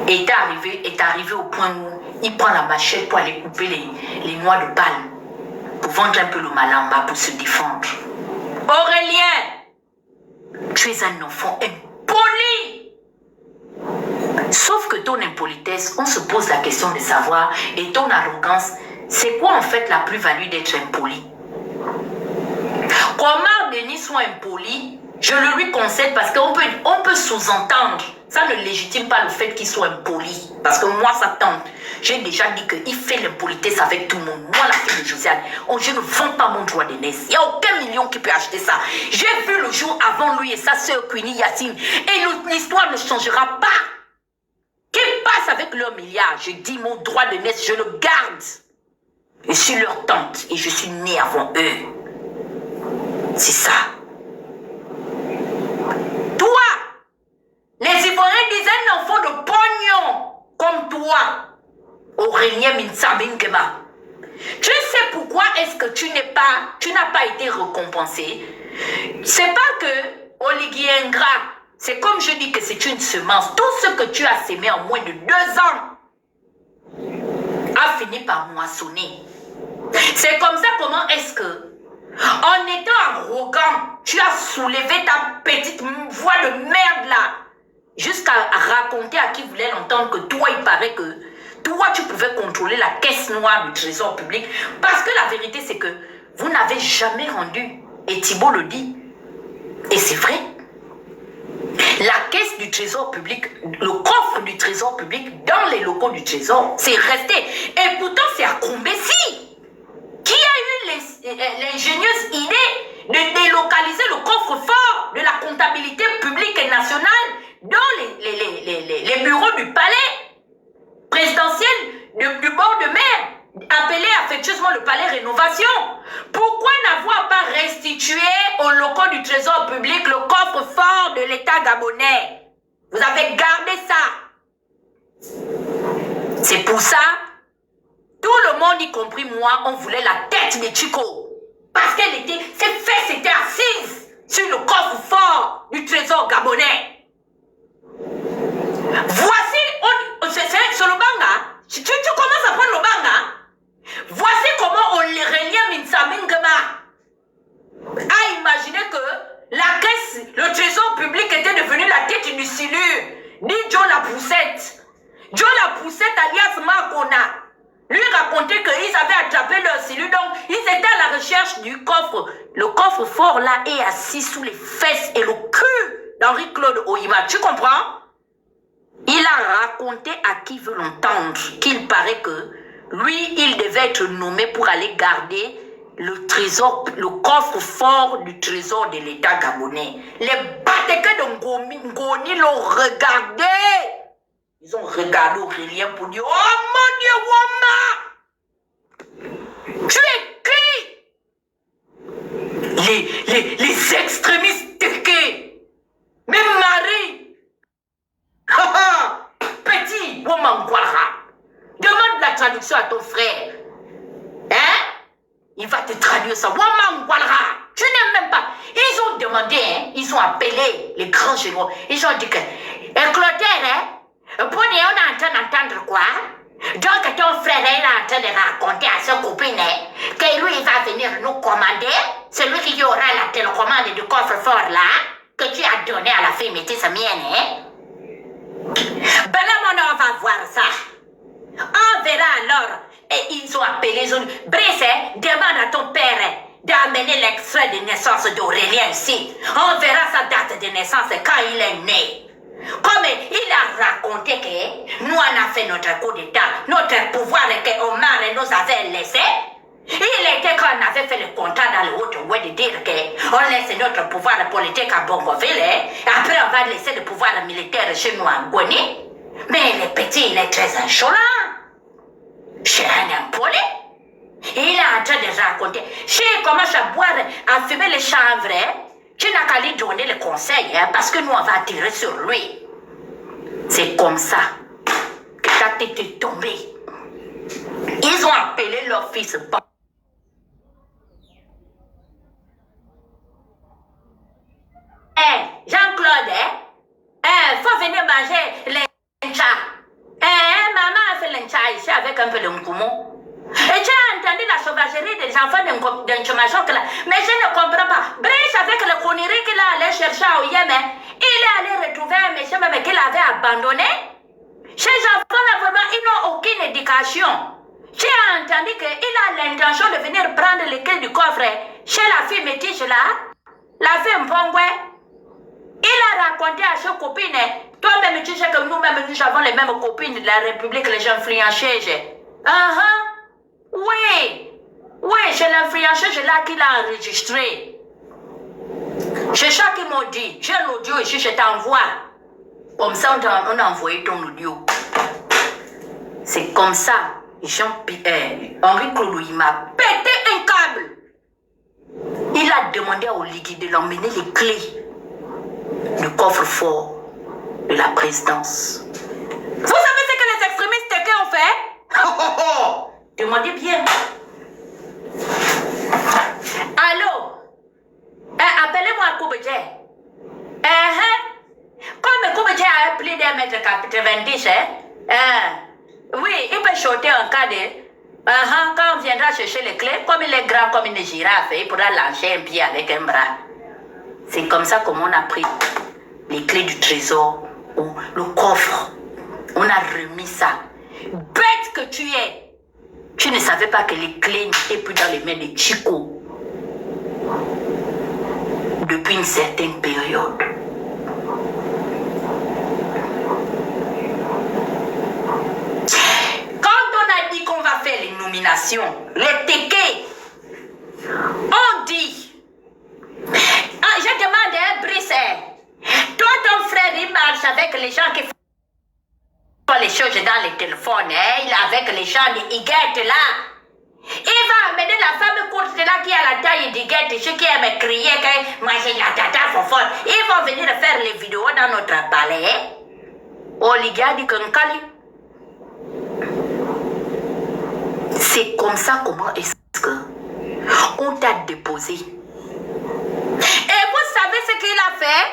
est arrivé au point où il prend la machette pour aller couper les noix de palme, pour vendre un peu le malamba, pour se défendre. Aurélien, tu es un enfant impoli. Sauf que ton impolitesse, on se pose la question de savoir, et ton arrogance, c'est quoi en fait la plus-value d'être impoli? Comment Denis soit impoli, je le lui concède parce qu'on peut sous-entendre. Ça ne légitime pas le fait qu'il soit impoli. Parce que moi, sa tante, j'ai déjà dit qu'il fait l'impolitesse avec tout le monde. Moi, la fille de Josiane, je ne vends pas mon droit d'aînesse. Il n'y a aucun million qui peut acheter ça. J'ai vu le jour avant lui et sa sœur Queenie Yacine. Et l'histoire ne changera pas. Qu'ils passent avec leur milliard. Je dis mon droit d'aînesse, je le garde. Je suis leur tante et je suis née avant eux. C'est ça. Toi, les Ivoiriens disent un enfant de pognon comme toi. Aurélien Minsabingema. Tu sais pourquoi est-ce que tu n'as pas été récompensé? C'est pas que Oligui ingrat, c'est comme je dis que c'est une semence. Tout ce que tu as semé en moins de 2 ans a fini par moissonner. C'est comme ça, comment est-ce que, en étant arrogant, tu as soulevé ta petite voix de merde là, jusqu'à raconter à qui voulait l'entendre que toi, il paraît que toi, tu pouvais contrôler la caisse noire du trésor public. Parce que la vérité, c'est que vous n'avez jamais rendu, et Thibault le dit, et c'est vrai, la caisse du trésor public, le coffre du trésor public dans les locaux du trésor, c'est resté. Et pourtant, c'est à Koumbessi qui a eu l'ingénieuse idée de délocaliser le coffre-fort de la comptabilité publique et nationale dans les bureaux du palais présidentiel du bord de mer, appelé affectueusement le palais Rénovation. Pourquoi n'avoir pas restitué aux locaux du trésor public le coffre-fort de l'État gabonais? Vous avez gardé ça. C'est pour ça, tout le monde, y compris moi, on voulait la tête de Chico. Parce qu'elle était, ses fesses étaient assises sur le coffre-fort du trésor gabonais. Voici, c'est le banga. Tu commences à prendre le banga. Voici comment Aurélien Minsabingema a imaginé que la caisse, le trésor public était devenu la tête du silure. Dit Joe la Poussette. Joe la Poussette alias Makona lui racontait qu'ils avaient attrapé leur silure. Donc, ils étaient à la recherche du coffre. Le coffre fort là est assis sous les fesses et le cul d'Henri-Claude Oyima. Tu comprends? Il a raconté à qui veut l'entendre qu'il paraît que lui, il devait être nommé pour aller garder le trésor, le coffre-fort du trésor de l'État gabonais. Les Batéka de Ngoni l'ont regardé. Ils ont regardé Aurélien pour dire, oh mon Dieu, Wama! Tu es qui? Les extrémistes téqués. Même Marie. Petit, Wama Ngwara. Demande la traduction à ton frère. Hein? Il va te traduire ça. Wama Ngwara. Tu n'aimes même pas. Ils ont demandé, hein, ils ont appelé les grands généraux. Ils ont dit que, Clotaire, hein? On est en train d'entendre quoi? Donc ton frère est en train de raconter à sa copine que lui il va venir nous commander. C'est lui qui aura la télécommande du coffre-fort là que tu as donné à la fille métisse mienne. Hein? Ben là, on va voir ça. On verra alors. Et ils ont appelé, ils ont dit, Brice, demande à ton père d'amener l'extrait de naissance d'Aurélien ici. On verra sa date de naissance quand il est né. Comme il a raconté que nous on a fait notre coup d'état, notre pouvoir que Omar nous avait laissé. Il était quand on avait fait le contrat dans le Haut-Ouest de dire qu'on laisse notre pouvoir politique à Bongoville. Après on va laisser le pouvoir militaire chez nous en Goni. Mais le petit il est très insolent. C'est un impoli. Il est en train de raconter. S'il commence à boire, à fumer les chanvres, tu n'as qu'à lui donner le conseil, hein, parce que nous, on va tirer sur lui. C'est comme ça que ta tête est tombée. Ils ont appelé leur fils. Jean-Claude, faut venir manger les ncha. Maman a fait le ncha ici avec un peu de nkumo. Et tu as entendu la sauvagerie des enfants d'un chômage là. Mais je ne comprends pas. Brice avec le connerie qu'il a allé chercher au Yémen, il est allé retrouver un monsieur même qu'il avait abandonné. Ces enfants là vraiment, ils n'ont aucune éducation. Tu as entendu qu'il a l'intention de venir prendre les clés du coffre chez la fille métisse là, la fille Mpongwe. Il a raconté à ses copines, toi-même tu sais que nous-mêmes nous avons les mêmes copines de la République, les gens influenceuses. Oui, c'est l'influenceuse là qu'il a enregistré. C'est ça qu'ils m'ont dit. J'ai l'audio ici, je t'envoie. Comme ça, on a envoyé ton audio. C'est comme ça. Henri-Claude m'a pété un câble. Il a demandé à Oligui de l'emmener les clés du coffre-fort de la présidence. Vous savez ce que les extrémistes ont fait? demandez bien. Allô? Appelez-moi Koubedje. Comme Koubedje a plus d'un mètre 90, oui, il peut sauter en cas de... quand on viendra chercher les clés, comme il est grand comme une girafe, il pourra lancer un pied avec un bras. C'est comme ça qu'on a pris les clés du trésor, ou le coffre. On a remis ça. Bête que tu es! Tu ne savais pas que les clés n'étaient plus dans les mains de Chico. Depuis une certaine période. Qu'on va faire les nominations, les tickets. On dit, je demande un Brice, toi ton frère il marche avec les gens qui font les choses dans les téléphones, il est avec les gens de Higuette là. Il va amener la femme courte là qui a la taille d'Higuette, ceux qui aiment crier que moi j'ai la tata fofolle. Ils vont venir faire les vidéos dans notre palais. Oliga dit que Nkali. C'est comme ça comment est-ce qu'on t'a déposé. Et vous savez ce qu'il a fait?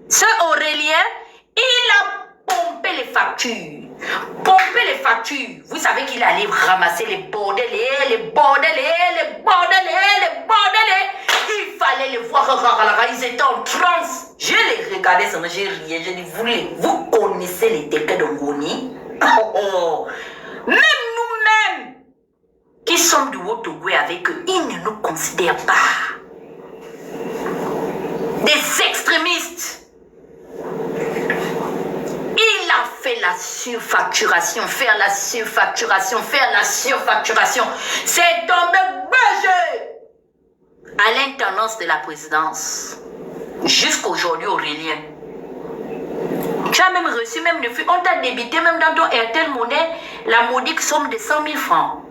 Ce Aurélien, il a pompé les factures. Pompé les factures. Vous savez qu'il allait ramasser les bordels, les bordels, les bordels, les bordels. Il fallait les voir. Ils étaient en transe. Je les regardais, j'ai rien. Je dis, vous connaissez les techniques de Ngoni? Même nous-mêmes qui sommes du Haut-Togo avec eux, ils ne nous considèrent pas. Des extrémistes. Il a fait la surfacturation, faire la surfacturation. C'est tombé bégé à l'intendance de la présidence. Jusqu'aujourd'hui, Aurélien. Tu as même reçu, même le on t'a débité, même dans ton Airtel Monnaie, la modique somme de 100 000 francs.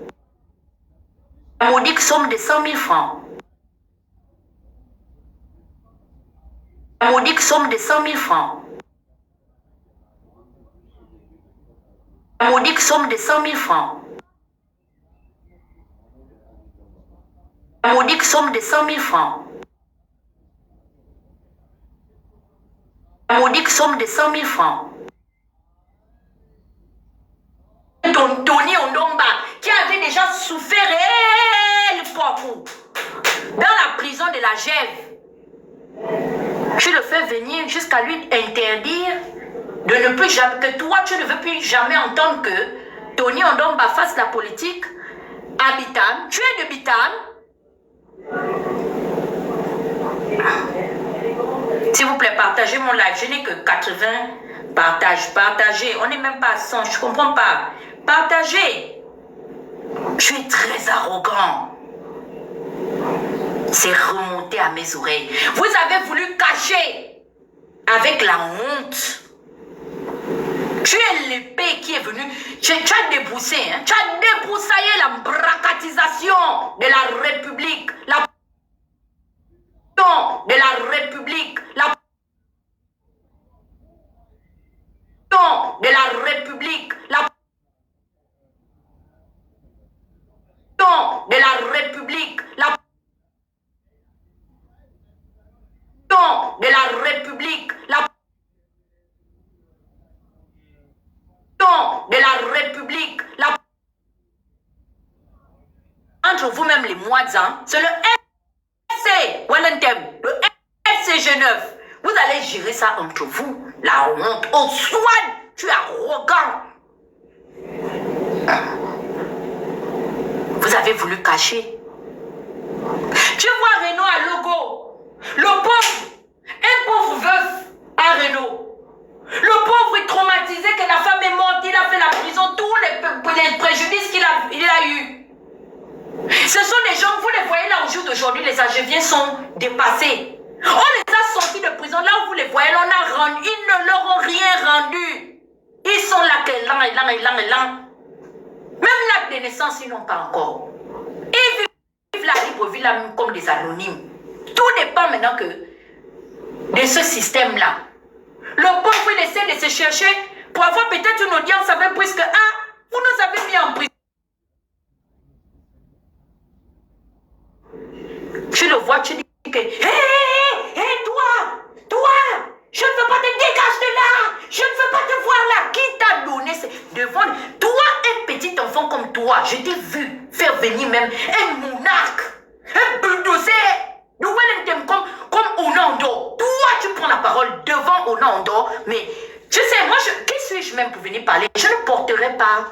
La modique somme de 100 000 francs. La modique somme de 100 000 francs. La modique somme de 100 000 francs. La modique somme de 100 000 francs. La modique somme de 100 000 francs. Tony Ondomba, qui avait déjà souffert dans la prison de la Gève. Tu le fais venir jusqu'à lui interdire de ne plus jamais, que toi tu ne veux plus jamais entendre que Tony Ondomba fasse la politique à Bitam. Tu es de Bitam. S'il vous plaît, partagez mon live. Je n'ai que 80 partages. Partagez. On n'est même pas à 100. Je ne comprends pas. Partagez. Tu es très arrogant. C'est remonté à mes oreilles. Vous avez voulu cacher avec la honte. Tu es l'épée qui est venue. Tu as débroussé. Hein? Tu as débroussaillé la bracatisation de la République. De la République. De la République. De la République. De la République. De la République. Entre vous-même les moisans, c'est le FC Wellington, le FC Genève. Vous allez gérer ça entre vous. La honte. Au soin, tu es arrogant. Vous avez voulu cacher. Tu vois Renault à Logo. Le pauvre, un pauvre veuf à Renault. Le pauvre est traumatisé que la femme est morte. Il a fait la prison. Tous les préjudices qu'il a eu. Ce sont des gens, vous les voyez là au jour d'aujourd'hui, les Algériens sont dépassés. On les a sortis de prison. Là où vous les voyez, on a rendu. Ils ne leur ont rien rendu. Ils sont là que l'an. Même l'acte de naissance, ils n'ont pas encore. Ils vivent la libre vie là comme des anonymes. Tout dépend maintenant que de ce système-là. Le pauvre, il essaie de se chercher pour avoir peut-être une audience avec plus que vous nous avez mis en prison. défendre. Toi, un petit enfant comme toi, je t'ai vu faire venir même un monarque, un bulldozer de Wellington comme Onando. Toi, tu prends la parole devant Onando, mais je sais, moi, qui suis-je même pour venir parler? Je ne porterai pas.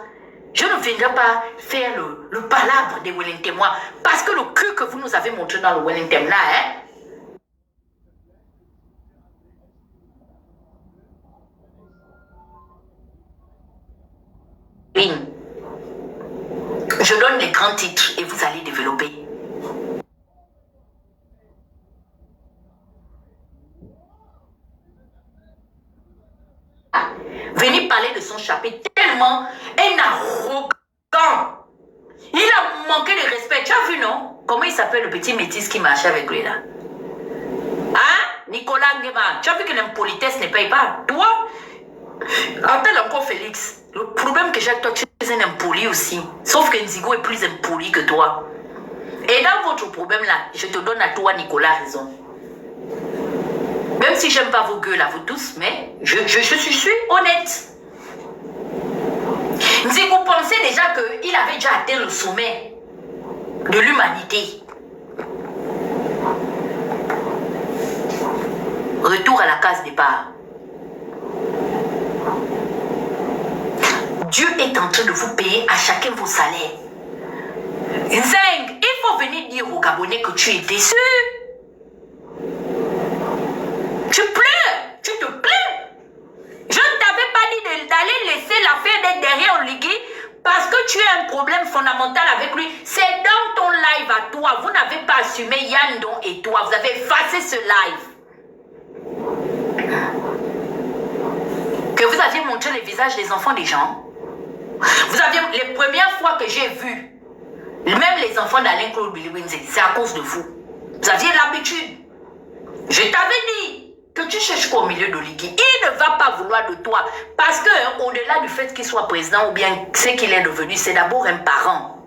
Je ne viendrai pas faire le palabre des Wellington, moi, parce que le cul que vous nous avez montré dans le Wellington là, hein. Je donne les grands titres et vous allez développer. Venir parler de son chapitre tellement un arrogant. Il a manqué de respect. Tu as vu, non? Comment il s'appelle le petit métis qui marchait avec lui là? Hein? Nicolas Nguema. Tu as vu que l'impolitesse ne paye pas? Toi? Appelle encore Félix. Le problème que j'ai avec toi, tu es un impoli aussi. Sauf que Nzigo est plus impoli que toi. Et dans votre problème là, je te donne à toi, Nicolas, raison. Même si j'aime pas vos gueules à vous tous, mais je suis honnête. Si vous pensez déjà qu'il avait déjà atteint le sommet de l'humanité. Retour à la case départ. Dieu est en train de vous payer à chacun vos salaires. Zeng, il faut venir dire aux Gabonais que tu es déçu. Tu pleures, tu te plains. Je ne t'avais pas dit d'aller laisser l'affaire d'être derrière Oligui parce que tu as un problème fondamental avec lui. C'est dans ton live à toi. Vous n'avez pas assumé Yandon et toi. Vous avez effacé ce live. Que vous aviez montré les visages des enfants des gens. Vous aviez, les premières fois que j'ai vu, même les enfants d'Alain Claude Biliwinze, c'est à cause de vous. Vous aviez l'habitude. Je t'avais dit que tu cherches quoi au milieu d'Oligui. Il ne va pas vouloir de toi. Parce que, au-delà du fait qu'il soit président ou bien ce qu'il est devenu, c'est d'abord un parent.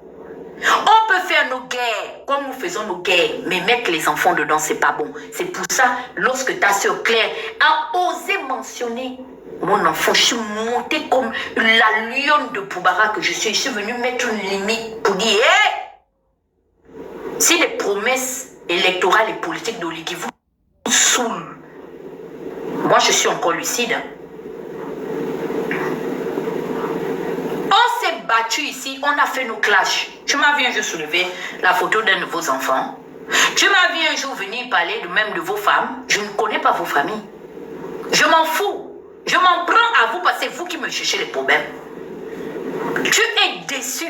On peut faire nos guerres comme nous faisons nos guerres, mais mettre les enfants dedans, c'est pas bon. C'est pour ça, lorsque ta soeur Claire a osé mentionner mon enfant, je suis montée comme la lionne de Poubara que je suis venue mettre une limite pour dire hey, si les promesses électorales et politiques d'Oligui vous saoulent, moi je suis encore lucide. On s'est battu ici, on a fait nos clashs. Tu m'as vu un jour soulever la photo d'un de vos enfants. Tu m'as vu un jour venir parler de même de vos femmes. Je ne connais pas vos familles. Je m'en fous. Je m'en prends à vous parce que c'est vous qui me cherchez les problèmes. Tu es déçu.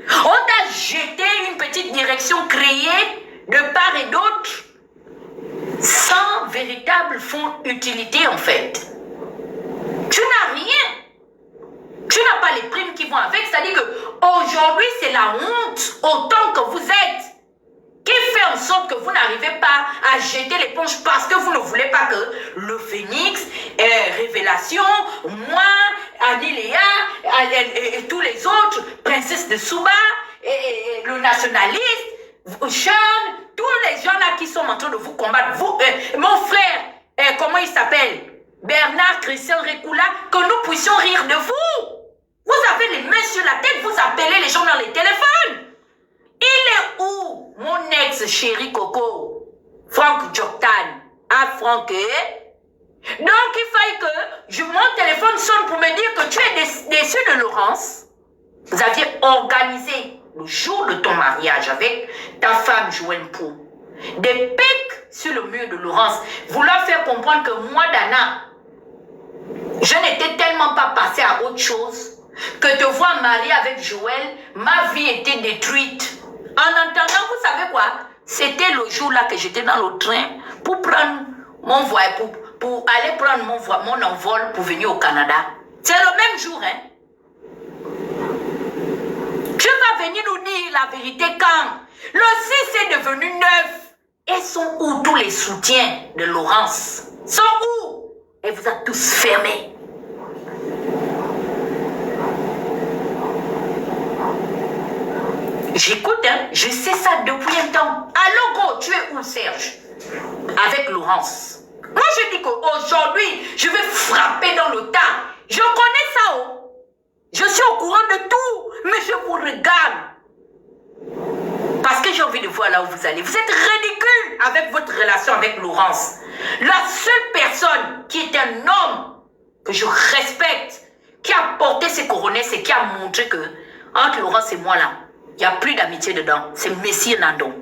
On t'a jeté une petite direction créée de part et d'autre sans véritable fond utilité en fait. Tu n'as rien. Tu n'as pas les primes qui vont avec. C'est-à-dire qu'aujourd'hui c'est la honte autant que vous êtes qui fait en sorte que vous n'arrivez pas à jeter l'éponge parce que vous ne voulez pas que le Phénix, Révélation, moi, Aniléa, et tous les autres, Princesse de Souba, et le nationaliste, Sean, tous les gens là qui sont en train de vous combattre, vous, mon frère, comment il s'appelle, Bernard Christian Récoula, que nous puissions rire de vous. Vous avez les mains sur la tête, vous appelez les gens dans les téléphones. Il est où, mon ex-chéri Coco, Franck Joktan, Franck, donc il fallait que mon téléphone sonne pour me dire que tu es déçu de Laurence. Vous aviez organisé le jour de ton mariage avec ta femme Joanne Pou des pics sur le mur de Laurence, vouloir faire comprendre que moi, Dana, je n'étais tellement pas passée à autre chose que te voir mariée avec Joël, ma vie était détruite. En entendant, vous savez quoi? C'était le jour-là que j'étais dans le train pour prendre mon voyage, pour aller prendre mon envol pour venir au Canada. C'est le même jour, hein? Tu vas venir nous dire la vérité quand le 6 est devenu 9. Et sont où tous les soutiens de Laurence? Sont où? Et vous êtes tous fermés. J'écoute, hein, je sais ça depuis un temps. Allô, go, tu es où, Serge? Avec Laurence. Moi, je dis qu'aujourd'hui, je vais frapper dans le tas. Je connais ça, oh. Je suis au courant de tout, mais je vous regarde. Parce que j'ai envie de voir là où vous allez. Vous êtes ridicule avec votre relation avec Laurence. La seule personne qui est un homme que je respecte, qui a porté ses coronets, c'est qui a montré que entre Laurence et moi là, il n'y a plus d'amitié dedans. C'est Messier Nando.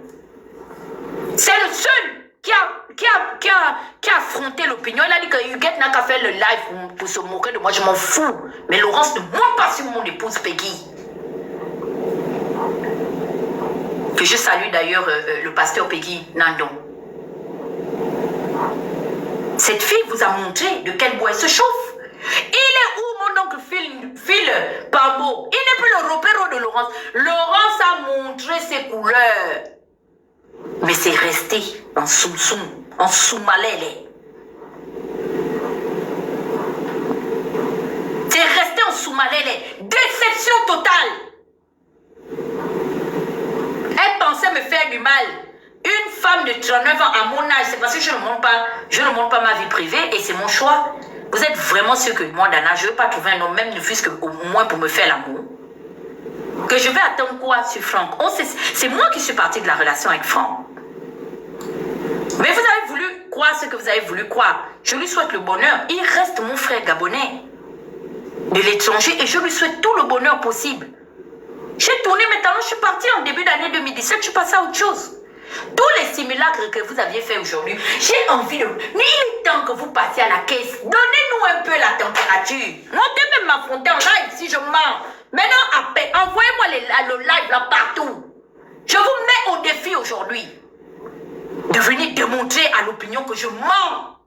C'est le seul qui a affronté l'opinion. Il a dit que Huguette n'a qu'à faire le live pour se moquer de moi. Je m'en fous. Mais Laurence ne monte pas sur mon épouse Peggy. Que je salue d'ailleurs le pasteur Peggy Nandon. Cette fille vous a montré de quel bois elle se chauffe. Il est où mon oncle Phil Pambo? Il n'est plus le repère de Laurence. Laurence a montré ses couleurs. Mais c'est resté en soum-soum, en soumalèle. C'est resté en soumalèle. Déception totale. Elle pensait me faire du mal. Une femme de 39 ans à mon âge, c'est parce que je ne montre pas ma vie privée et c'est mon choix. Vous êtes vraiment sûr que moi, Dana, je ne veux pas trouver un homme, même ne fût-ce qu'au moins pour me faire l'amour. Que je vais attendre quoi sur Franck? C'est moi qui suis partie de la relation avec Franck. Mais vous avez voulu croire ce que vous avez voulu croire. Je lui souhaite le bonheur. Il reste mon frère gabonais de l'étranger et je lui souhaite tout le bonheur possible. J'ai tourné maintenant, je suis partie en début d'année 2017, je suis passée à autre chose. Tous les simulacres que vous aviez fait aujourd'hui, j'ai envie de... Mais il est temps que vous passiez à la caisse. Donnez-nous un peu la température. Montez même m'affronter en live si je mens. Maintenant, envoyez-moi le live là partout. Je vous mets au défi aujourd'hui de venir démontrer à l'opinion que je mens,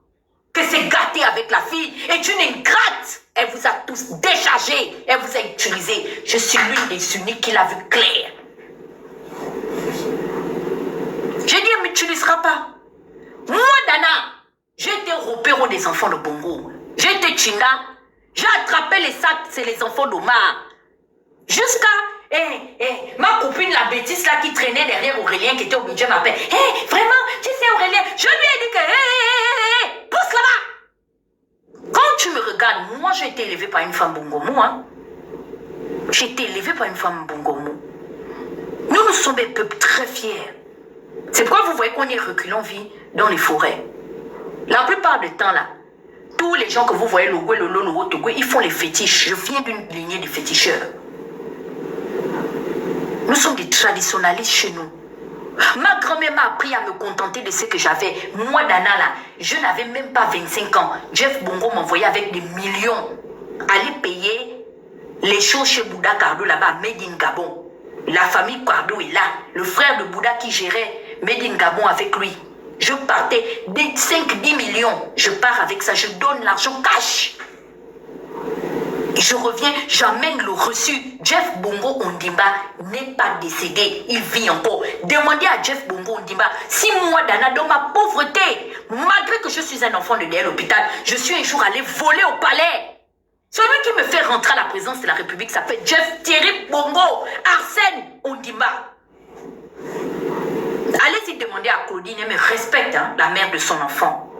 que c'est gâté avec la fille, est une ingrate. Elle vous a tous déchargé, elle vous a utilisé. Je suis l'une des uniques qui l'a vu clair. J'ai dit, elle ne m'utilisera pas. Moi, Dana, j'ai été repéro des enfants de Bongo. J'ai été Chinda. J'ai attrapé les sacs, c'est les enfants d'Omar. Jusqu'à ma copine, la bêtise là qui traînait derrière Aurélien, qui était au budget, m'appelle. Hé, vraiment, tu sais Aurélien, je lui ai dit que, pousse là-bas. Quand tu me regardes, moi j'ai été élevée par une femme Bongomo. Hein. J'ai été élevée par une femme Bongomo. Nous sommes un peuple très fiers. C'est pourquoi vous voyez qu'on est reculé, on vit dans les forêts. La plupart du temps là, tous les gens que vous voyez, le ils font les fétiches. Je viens d'une lignée de féticheurs. Nous sommes des traditionnalistes chez nous. Ma grand-mère m'a appris à me contenter de ce que j'avais. Moi, Dana, là, je n'avais même pas 25 ans. Jeff Bongo m'envoyait avec des millions. Aller payer les choses chez Bouddha Cardo là-bas, Made in Gabon. La famille Cardo est là. Le frère de Bouddha qui gérait Made in Gabon avec lui. Je partais des 5-10 millions. Je pars avec ça. Je donne l'argent cash. Je reviens, j'amène le reçu. Jeff Bongo Ondimba n'est pas décédé, il vit encore. Demandez à Jeff Bongo Ondimba, si moi, Dana, dans ma pauvreté, malgré que je suis un enfant de derrière l'hôpital, je suis un jour allé voler au palais. Celui qui me fait rentrer à la présidence de la République s'appelle Jeff Thierry Bongo Arsène Ondimba. Allez-y demander à Claudine, elle me respecte, hein, la mère de son enfant.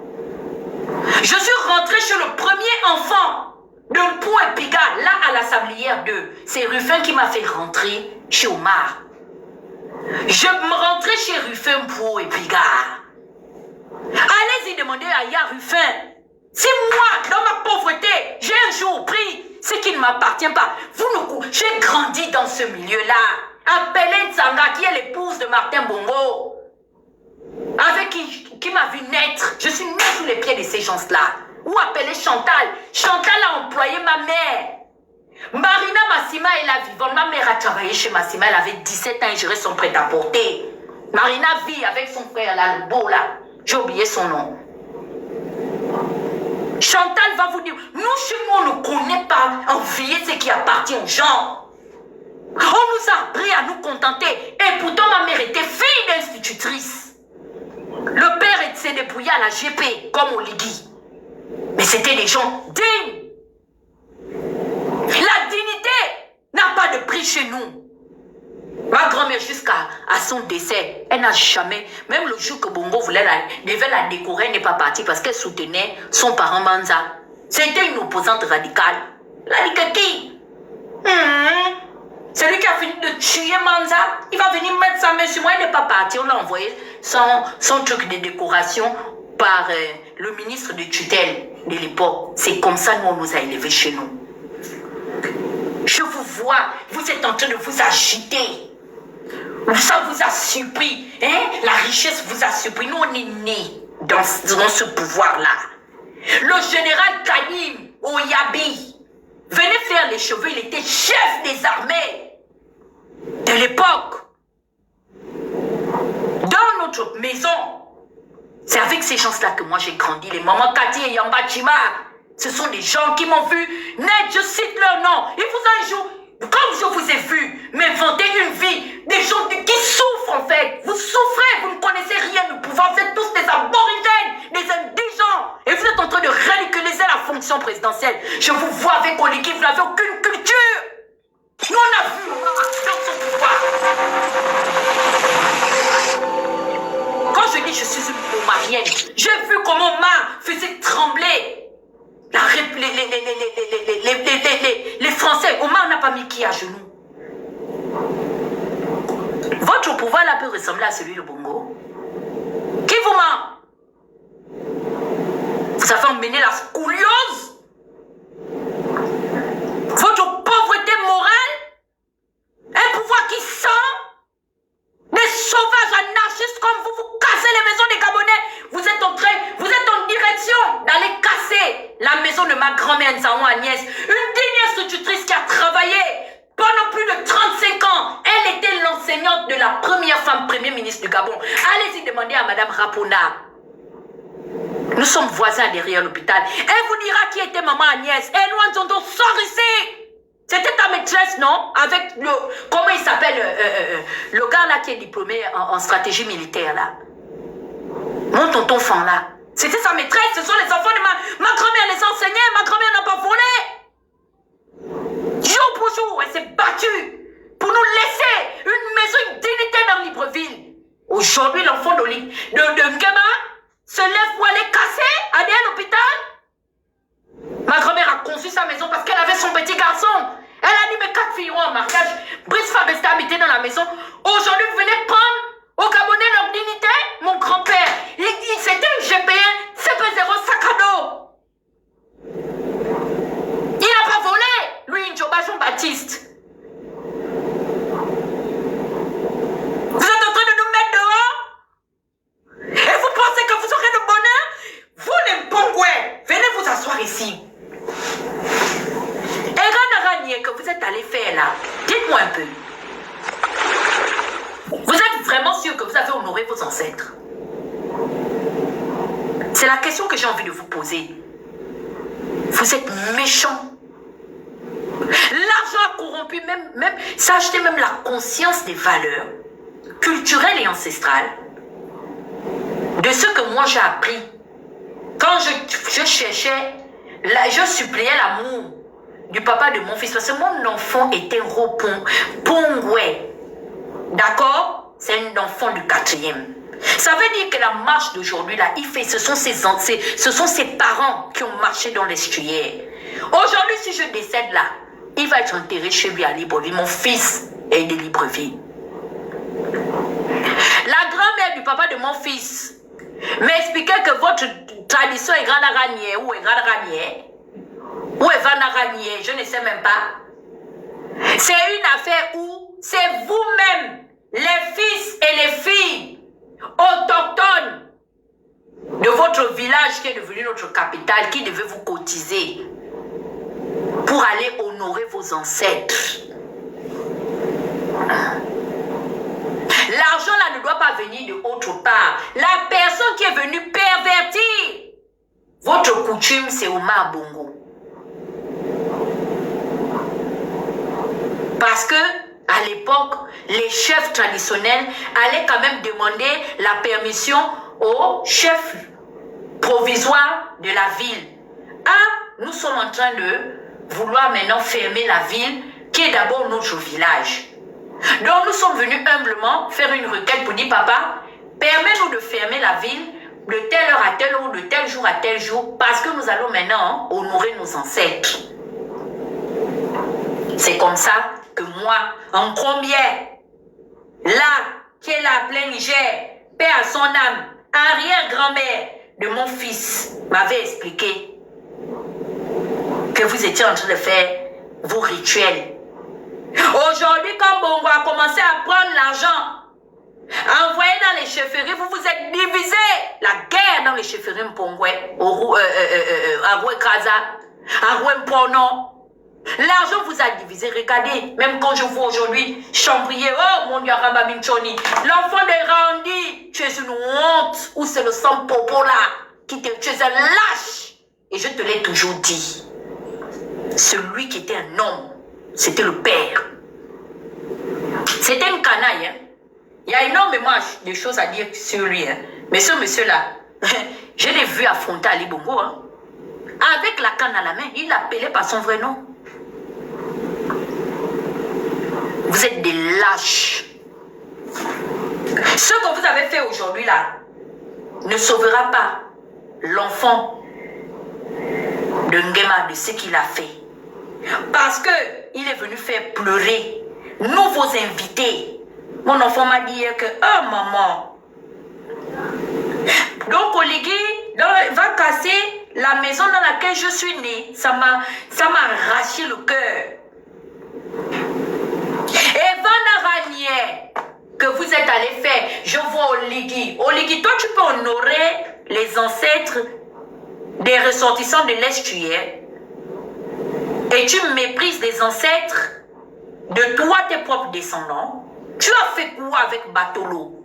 Je suis rentré chez le premier enfant d'un Pou et Piga, là à la Sablière 2. C'est Ruffin qui m'a fait rentrer chez Omar. Je me rentrais chez Ruffin, Pou et Piga. Allez-y demander à Ya Ruffin. Si moi, dans ma pauvreté, j'ai un jour pris ce qui ne m'appartient pas, j'ai grandi dans ce milieu-là. Appelez Tsanga, qui est l'épouse de Martin Bongo, avec qui m'a vu naître. Je suis née sous les pieds de ces gens-là. Ou appelez Chantal. Chantal a employé ma mère. Marina Massima est la vivante. Ma mère a travaillé chez Massima. Elle avait 17 ans et gérait son prêt-à-porter. Marina vit avec son frère là, le beau là. J'ai oublié son nom. Chantal va vous dire, nous chez nous on ne connaît pas envier ce qui appartient aux gens. On nous a appris à nous contenter. Et pourtant ma mère était fille d'institutrice. Le père s'est débrouillé à la GP comme on l'a dit. Mais c'était des gens dignes. La dignité n'a pas de prix chez nous. Ma grand-mère, jusqu'à son décès, elle n'a jamais, même le jour que Bongo devait la décorer, elle n'est pas partie parce qu'elle soutenait son parent Manza. C'était une opposante radicale. Elle a dit que qui? Celui qui a fini de tuer Manza, il va venir mettre sa main sur moi. Il n'est pas parti. On l'a envoyé son truc de décoration par le ministre de tutelle de l'époque. C'est comme ça nous on nous a élevés chez nous. Je vous vois, vous êtes en train de vous agiter. Ça vous a surpris. Hein? La richesse vous a surpris. Nous, on est nés dans ce pouvoir-là. Le général Kanim Oyabi venait faire les cheveux. Il était chef des armées de l'époque. Dans notre maison, c'est avec ces gens-là que moi j'ai grandi. Les mamans Kati et Yamba Chima. Ce sont des gens qui m'ont vu naître, je cite leur nom. Et vous un jour, comme je vous ai vu, m'inventer une vie, des gens qui souffrent en fait. Vous souffrez, vous ne connaissez rien du pouvoir, vous êtes tous des aborigènes, des indigents. Et vous êtes en train de ridiculiser la fonction présidentielle. Je vous vois avec Oligui, vous n'avez aucune culture. Nous on a vu dans son pouvoir. Quand je dis je suis une Omarienne, j'ai vu comment Omar faisait trembler les Français. Omar n'a pas mis qui à genoux. Votre pouvoir là peut ressembler à celui de Bongo. Qui vous ment? Vous avez emmené la scoliose. Votre pauvreté morale. Un pouvoir qui sent des sauvages anarchistes comme vous. Vous cassez les maisons des Gabonais. Vous êtes en direction d'aller casser la maison de ma grand-mère Nzamou Agnès. Une digne institutrice qui a travaillé pendant plus de 35 ans. Elle était l'enseignante de la première femme premier ministre du Gabon. Allez-y demander à Madame Rapona. Nous sommes voisins derrière l'hôpital. Elle vous dira qui était maman Agnès. Et loin Zondo, sors ici. C'était ta maîtresse, non? Avec le... Comment il s'appelle le gars là qui est diplômé en stratégie militaire là. Mon tonton fan là. C'était sa maîtresse. Ce sont les enfants de ma grand-mère les enseignait. Ma grand-mère n'a pas volé. Jour pour jour, elle s'est battue pour nous laisser une maison, une dignité dans Libreville. Aujourd'hui, l'enfant de Ngema se lève pour aller casser à l'hôpital. Ma grand-mère a conçu sa maison parce qu'elle avait son petit garçon. Elle a dit mes 4 filles ont en mariage. Brice Fabesta habitait dans la maison. Aujourd'hui, vous venez prendre aux Gabonais leur dignité. Mon grand-père, c'était une GPN CP0 sac à dos. Il n'a pas volé. Lui, une Njoba Jean-Baptiste. Vous êtes en train de nous mettre dehors? Et vous pensez que vous aurez le bonheur? Vous, les Bongouais, venez vous asseoir ici. Et Ranaranier que vous êtes allé faire là, dites-moi un peu. Vous êtes vraiment sûr que vous avez honoré vos ancêtres? C'est la question que j'ai envie de vous poser. Vous êtes méchants. L'argent a corrompu ça a acheté même la conscience des valeurs culturelles et ancestrales de ce que moi j'ai appris. Quand je cherchais, je suppliais l'amour du papa de mon fils, parce que mon enfant était Pongoué. D'accord? C'est un enfant du 4e. Ça veut dire que la marche d'aujourd'hui, là, ce sont ses parents qui ont marché dans l'estuaire. Aujourd'hui, si je décède là, il va être enterré chez lui à Libreville. Mon fils est de Libreville. La grand-mère du papa de mon fils m'expliquait que votre tradition est grande araignée ou est grande araignée ou est grande araignée, je ne sais même pas. C'est une affaire où c'est vous-même, les fils et les filles autochtones de votre village qui est devenu notre capitale, qui devait vous cotiser pour aller honorer vos ancêtres. L'argent là ne doit pas venir de autre part. La personne qui est venue pervertir votre coutume, c'est Omar Bongo. Parce que à l'époque, les chefs traditionnels allaient quand même demander la permission au chef provisoire de la ville. Ah, nous sommes en train de vouloir maintenant fermer la ville qui est d'abord notre village. Donc nous sommes venus humblement faire une requête pour dire papa, permets-nous de fermer la ville de telle heure à telle heure, de tel jour à tel jour, parce que nous allons maintenant honorer nos ancêtres. C'est comme ça que moi, en combien, là, qui est la pleine Niger, paix à son âme, arrière-grand-mère de mon fils, m'avait expliqué que vous étiez en train de faire vos rituels. Aujourd'hui, quand Bongo a commencé à prendre l'argent, envoyé dans les chefferies, vous vous êtes divisé. La guerre dans les chefferies Mpongwe, Aroué Kaza, Aroué Mpono. L'argent vous a divisé. Regardez, même quand je vois aujourd'hui Chambrier, oh mon Dieu, Ramba Minchoni, l'enfant de Randi, tu es une honte, ou c'est le sang popo là, tu es un lâche. Et je te l'ai toujours dit, celui qui était un homme, c'était le père. C'était une canaille. Hein? Il y a énormément de choses à dire sur lui. Hein? Mais ce monsieur-là, je l'ai vu affronter Ali Bongo. Hein? Avec la canne à la main, il l'appelait par son vrai nom. Vous êtes des lâches. Ce que vous avez fait aujourd'hui là ne sauvera pas l'enfant de Nguema de ce qu'il a fait. Parce que il est venu faire pleurer nous, vos invités. Mon enfant m'a dit que, oh maman. Donc Oligui va casser la maison dans laquelle je suis née. Ça m'a arraché le cœur. Et Vanaranier, que vous êtes allé faire, je vois Oligui. Oligui, toi tu peux honorer les ancêtres des ressortissants de l'Est tu es. Et tu méprises les ancêtres de toi, tes propres descendants. Tu as fait quoi avec Batolo?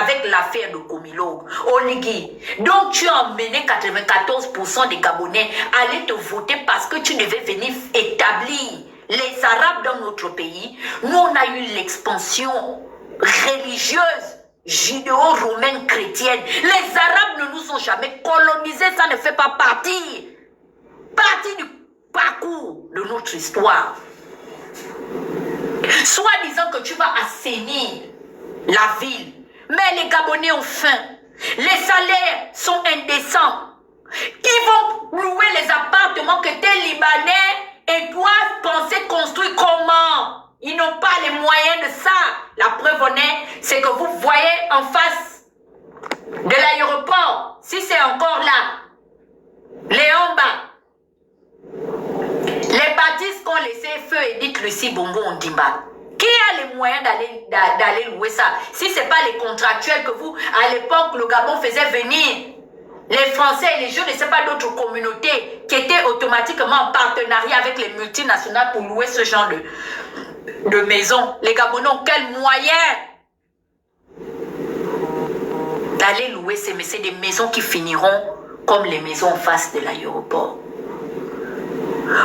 Avec l'affaire de Komilo, Oligui. Donc tu as emmené 94% des Gabonais à aller te voter parce que tu devais venir établir les Arabes dans notre pays. Nous, on a eu l'expansion religieuse, judéo-romaine chrétienne. Les Arabes ne nous ont jamais colonisés, ça ne fait pas partie du parcours de notre histoire. Soit disant que tu vas assainir la ville, mais les Gabonais ont faim, les salaires sont indécents. Ils vont louer les appartements que tes Libanais et doivent penser construire comment? Ils n'ont pas les moyens de ça. La preuve en est, c'est que vous voyez en face de l'aéroport, si c'est encore là, Léomba, les bâtisses qu'ont laissé feu Edith Lucie Bongo Ondimba. Qui a les moyens d'aller louer ça? Si ce n'est pas les contractuels que vous, à l'époque, le Gabon faisait venir, les Français et les jeunes, je ne sais pas d'autres communautés qui étaient automatiquement en partenariat avec les multinationales pour louer ce genre de maisons. Les Gabonais ont quels moyens d'aller louer ces maisons? C'est des maisons qui finiront comme les maisons en face de l'aéroport.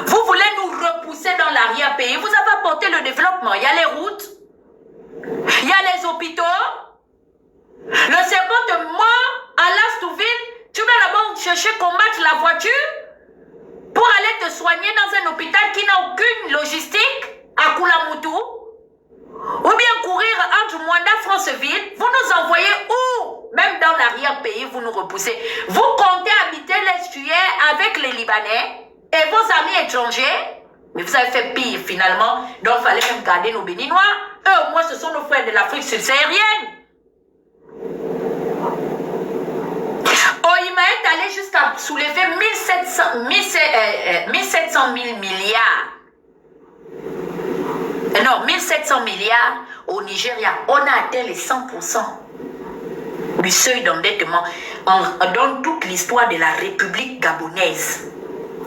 Vous voulez nous repousser dans l'arrière-pays. Vous avez apporté le développement. Il y a les routes. Il y a les hôpitaux. Le serpent de mort à Lastouville. Tu vas là-bas chercher combattre la voiture pour aller te soigner dans un hôpital qui n'a aucune logistique à Koulamoutou. Ou bien courir entre Mwanda, Franceville. Vous nous envoyez où? Même dans l'arrière-pays, vous nous repoussez. Vous comptez habiter l'estuaire avec les Libanais et vos amis étrangers, mais vous avez fait pire finalement, donc il fallait même garder nos Béninois. Eux, au moins, ce sont nos frères de l'Afrique subsaharienne. Oima est allé jusqu'à soulever 1700 000 milliards. Non, 1700 milliards au Nigeria. On a atteint les 100% du seuil d'endettement dans toute l'histoire de la République gabonaise.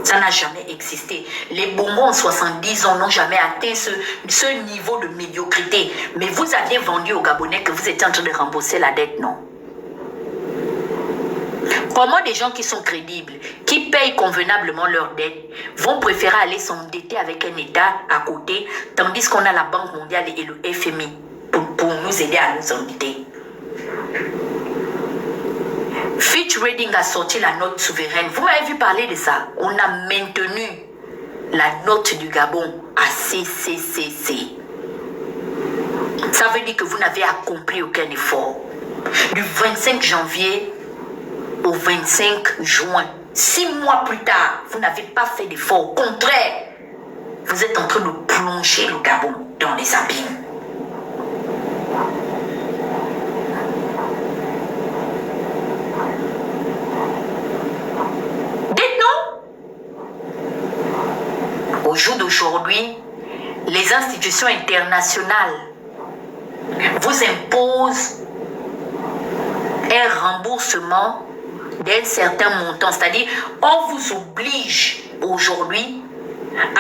Ça n'a jamais existé. Les Bongo en 70 ans n'ont jamais atteint ce niveau de médiocrité. Mais vous aviez vendu aux Gabonais que vous étiez en train de rembourser la dette, non? Comment des gens qui sont crédibles, qui payent convenablement leurs dettes, vont préférer aller s'endetter avec un État à côté, tandis qu'on a la Banque mondiale et le FMI pour nous aider à nous endetter? Fitch Ratings a sorti la note souveraine. Vous m'avez vu parler de ça. On a maintenu la note du Gabon à CCCC. Ça veut dire que vous n'avez accompli aucun effort. Du 25 janvier au 25 juin, 6 mois plus tard, vous n'avez pas fait d'effort. Au contraire, vous êtes en train de plonger le Gabon dans les abîmes. Au jour d'aujourd'hui, les institutions internationales vous imposent un remboursement d'un certain montant. C'est-à-dire, on vous oblige aujourd'hui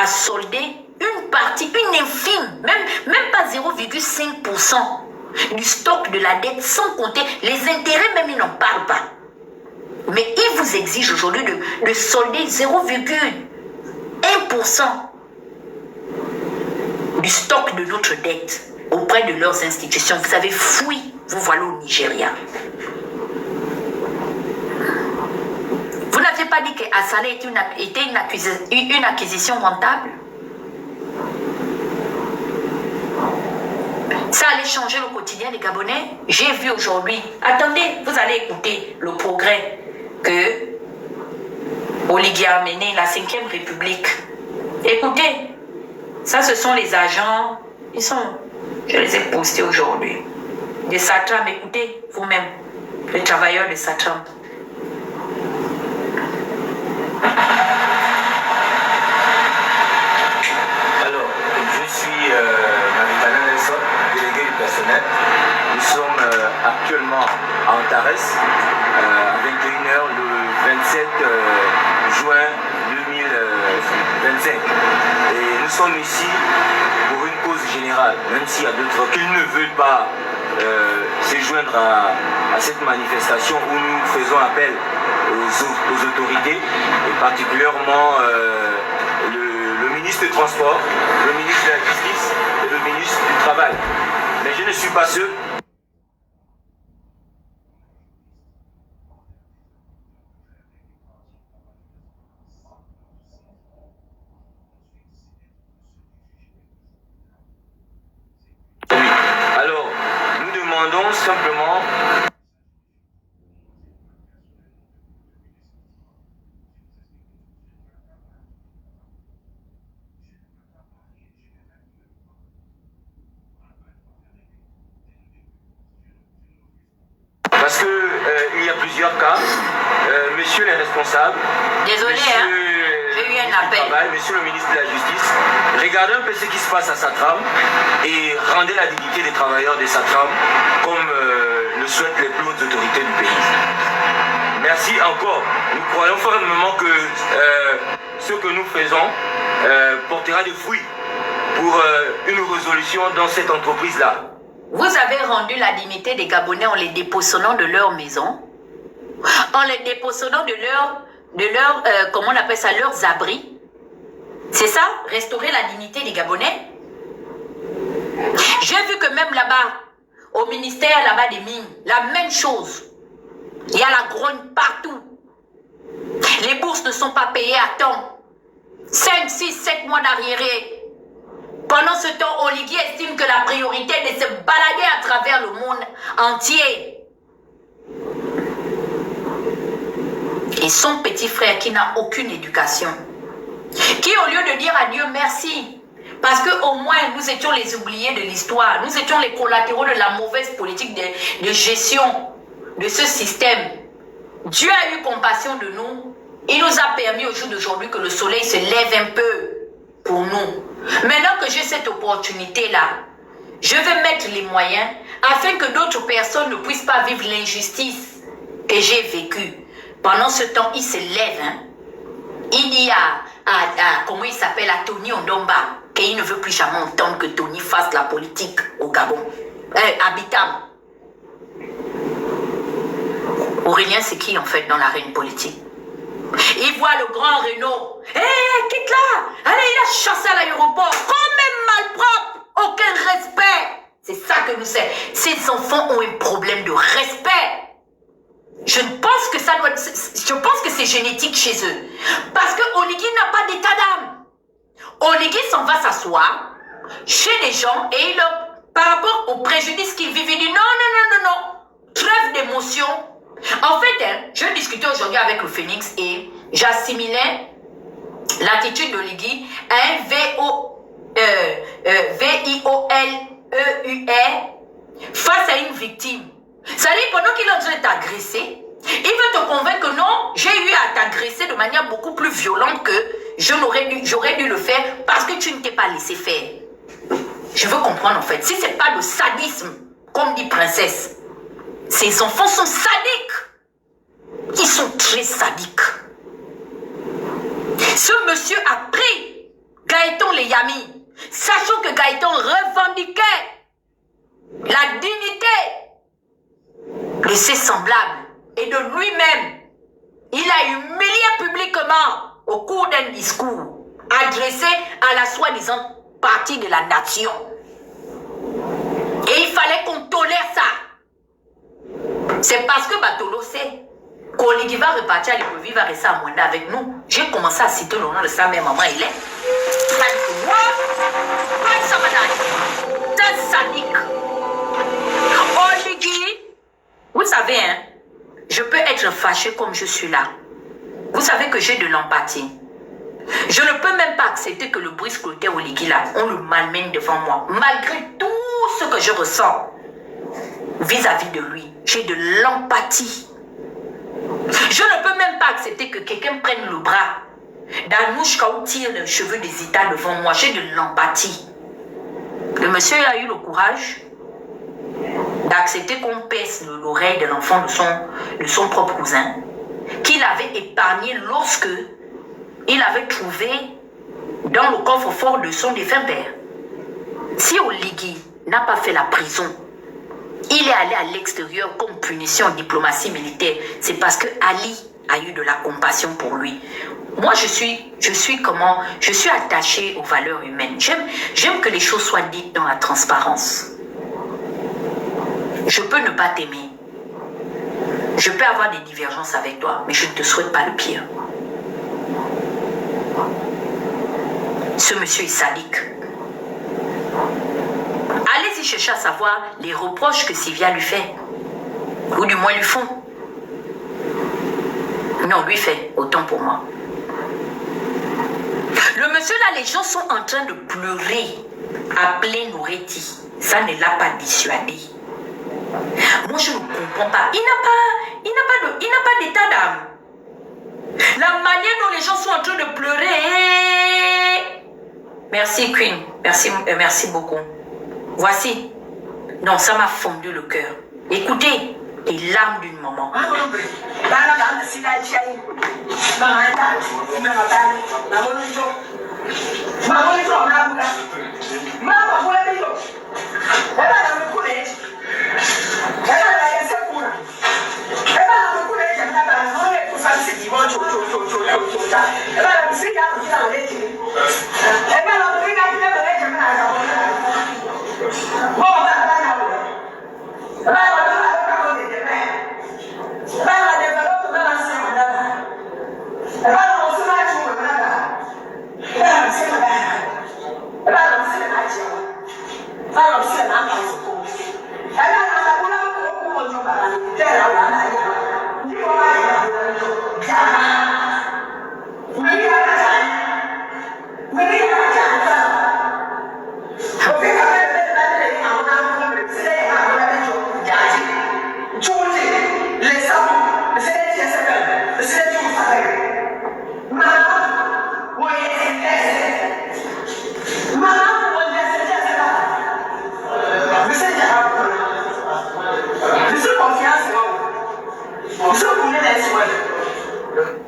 à solder une partie, une infime, même pas 0,5% du stock de la dette, sans compter les intérêts, même ils n'en parlent pas. Mais ils vous exigent aujourd'hui de solder 0,1% du stock de notre dette auprès de leurs institutions. Vous avez fui, vous voilà au Nigeria. Vous n'avez pas dit que Assalé était une acquisition rentable? Ça allait changer le quotidien des Gabonais. J'ai vu aujourd'hui, attendez, vous allez écouter le progrès que Oligui a mené, la 5e République. Écoutez, ça ce sont les agents, je les ai postés aujourd'hui. Des Satram, écoutez vous-même, les travailleurs de Satram. Alors, je suis Marie-Tana Nelson, délégué du personnel. Nous sommes actuellement à Antares, à 21h le 27 juin 2025. Et nous sommes ici pour une cause générale, même s'il y a d'autres qui ne veulent pas se joindre à cette manifestation où nous faisons appel aux autorités, et particulièrement le ministre des Transports, le ministre de la Justice et le ministre du Travail. Mais je ne suis pas seul. Alors, nous demandons simplement parce que il y a plusieurs cas. Messieurs les responsables, désolé, j'ai eu un appel. Monsieur le ministre de la Justice, regardez un peu ce qui se passe à Satram et rendez la dignité des travailleurs de Satram comme le souhaitent les plus hautes autorités du pays. Merci encore. Nous croyons fermement que ce que nous faisons portera des fruits pour une résolution dans cette entreprise-là. Vous avez rendu la dignité des Gabonais en les dépossédant de leur maison, en les dépossédant de leur comment on appelle ça, leurs abris. C'est ça, restaurer la dignité des Gabonais. J'ai vu que même là-bas, au ministère là-bas des mines, la même chose. Il y a la grogne partout. Les bourses ne sont pas payées à temps. 5, 6, 7 mois d'arriéré. Pendant ce temps, Oligui estime que la priorité est de se balader à travers le monde entier. Et son petit frère qui n'a aucune éducation, qui au lieu de dire à Dieu merci, parce qu'au moins nous étions les oubliés de l'histoire, nous étions les collatéraux de la mauvaise politique de gestion de ce système. Dieu a eu compassion de nous. Il nous a permis au jour d'aujourd'hui que le soleil se lève un peu pour nous. Maintenant que j'ai cette opportunité-là, je vais mettre les moyens afin que d'autres personnes ne puissent pas vivre l'injustice que j'ai vécue. Pendant ce temps, il se lève. Il dit à comment il s'appelle, à Tony Ondomba, qu'il ne veut plus jamais entendre que Tony fasse la politique au Gabon. Habitam. Aurélien, c'est qui en fait dans l'arène politique? Il voit le grand Renault. Quitte là. Allez, il a chassé à l'aéroport. Quand même malpropre. Aucun respect. C'est ça que nous sommes. Ces enfants ont un problème de respect. Je pense que ça doit être, je pense que c'est génétique chez eux. Parce que Oligui n'a pas d'état d'âme. Oligui s'en va s'asseoir chez les gens et il leur, par rapport au préjudice qu'ils vivent, il dit non. Trêve d'émotion. En fait, je discutais aujourd'hui avec le Phoenix et j'assimilais l'attitude d'Oligui à un V-I-O-L-E-U-R face à une victime. C'est-à-dire, pendant qu'il est en train de t'agresser, il veut te convaincre que non, j'ai eu à t'agresser de manière beaucoup plus violente que j'aurais dû le faire parce que tu ne t'es pas laissé faire. Je veux comprendre en fait, si ce n'est pas le sadisme, comme dit Princesse, ces enfants sont sadiques. Ils sont très sadiques. Ce monsieur a pris Gaëtan Leyami, sachant que Gaëtan revendiquait la dignité de ses semblables et de lui-même. Il a humilié publiquement au cours d'un discours adressé à la soi-disant partie de la nation. Et il fallait qu'on tolère ça. C'est parce que Batolo sait qu'Oligi va repartir à Libreville, va rester à Mwanda avec nous. J'ai commencé à citer le nom de sa mère, maman, il est. C'est sadique. Oligi, vous savez, hein, je peux être fâché comme je suis là. Vous savez que j'ai de l'empathie. Je ne peux même pas accepter que le Brice Clotaire Oligi là, on le malmène devant moi. Malgré tout ce que je ressens vis-à-vis de lui, j'ai de l'empathie. Je ne peux même pas accepter que quelqu'un prenne le bras d'Anouchka ou tire les cheveux des États devant moi. J'ai de l'empathie. Le monsieur a eu le courage d'accepter qu'on pèse l'oreille de l'enfant de son propre cousin, qu'il avait épargné lorsque il avait trouvé dans le coffre-fort de son défunt père. Si Oligi n'a pas fait la prison, il est allé à l'extérieur comme punition en diplomatie militaire, c'est parce que Ali a eu de la compassion pour lui. Moi, je suis attachée aux valeurs humaines. J'aime que les choses soient dites dans la transparence. Je peux ne pas t'aimer. Je peux avoir des divergences avec toi, mais je ne te souhaite pas le pire. Ce monsieur est sadique. Allez-y chercher à savoir les reproches que Sylvia lui fait. Ou du moins lui font. Non, lui fait, autant pour moi. Le monsieur là, les gens sont en train de pleurer. Appeler Nouretti. Ça ne l'a pas dissuadé. Moi, je ne comprends pas. Il n'a pas d'état d'âme. La manière dont les gens sont en train de pleurer. Merci, Queen. Merci beaucoup. Voici. Non, ça m'a fondu le cœur. Écoutez les larmes d'une maman.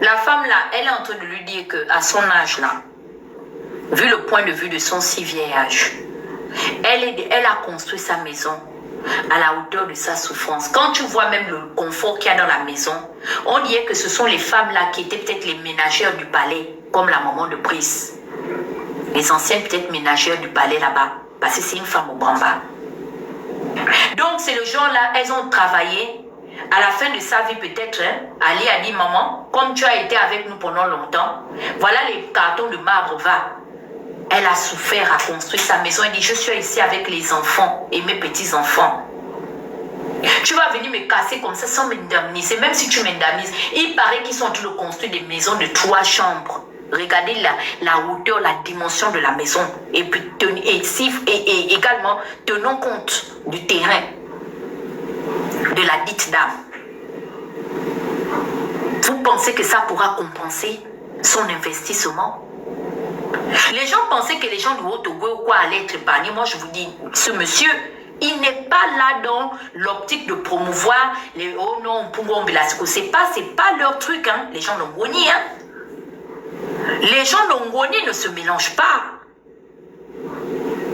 La femme là, elle est en train de lui dire qu'à son âge là, vu le point de vue de son si vieil âge, elle a construit sa maison à la hauteur de sa souffrance. Quand tu vois même le confort qu'il y a dans la maison, on dirait que ce sont les femmes là qui étaient peut-être les ménagères du palais, comme la maman de Brice. Les anciennes peut-être ménagères du palais là-bas, parce que c'est une femme au Bramba. Donc c'est le genre là, elles ont travaillé. À la fin de sa vie peut-être, hein, Ali a dit, maman, comme tu as été avec nous pendant longtemps, voilà les cartons de marbre, va. Elle a souffert à construire sa maison. Elle dit, je suis ici avec les enfants et mes petits-enfants. Tu vas venir me casser comme ça sans m'indemniser. Même si tu m'indemnises, il paraît qu'ils sont en train de construire des maisons de 3 chambres. regardez la hauteur, la dimension de la maison. Et puis et également, tenons compte du terrain de la dite dame. Vous pensez que ça pourra compenser son investissement? Les gens pensaient que les gens du Haut-Togo ou quoi allaient être épargnés. Moi, je vous dis, ce monsieur, il n'est pas là dans l'optique de promouvoir les oh non, Pungo Belasco. C'est pas leur truc, hein. Les gens d'Ongoni, hein. Les gens d'Ongoni ne se mélangent pas.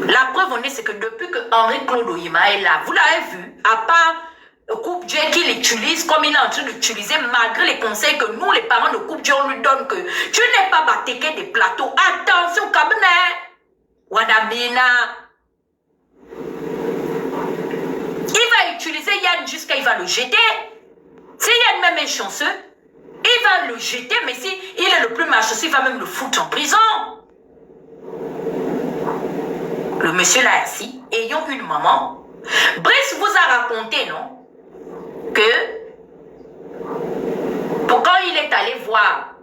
La preuve en est, c'est que depuis que Henri-Claude Oyima est là, vous l'avez vu, à part Coupe Dieu qu'il utilise comme il est en train d'utiliser, malgré les conseils que nous, les parents de Coupe Dieu, on lui donne que tu n'es pas battéqué des plateaux. Attention, cabinet. Wadabina. Il va utiliser Yann jusqu'à il va le jeter. Si Yann même est chanceux, il va le jeter, mais si il est le plus malchanceux, il va même le foutre en prison. Le monsieur là assis, ayant une maman, Brice vous a raconté, non? Que pour quand il est allé voir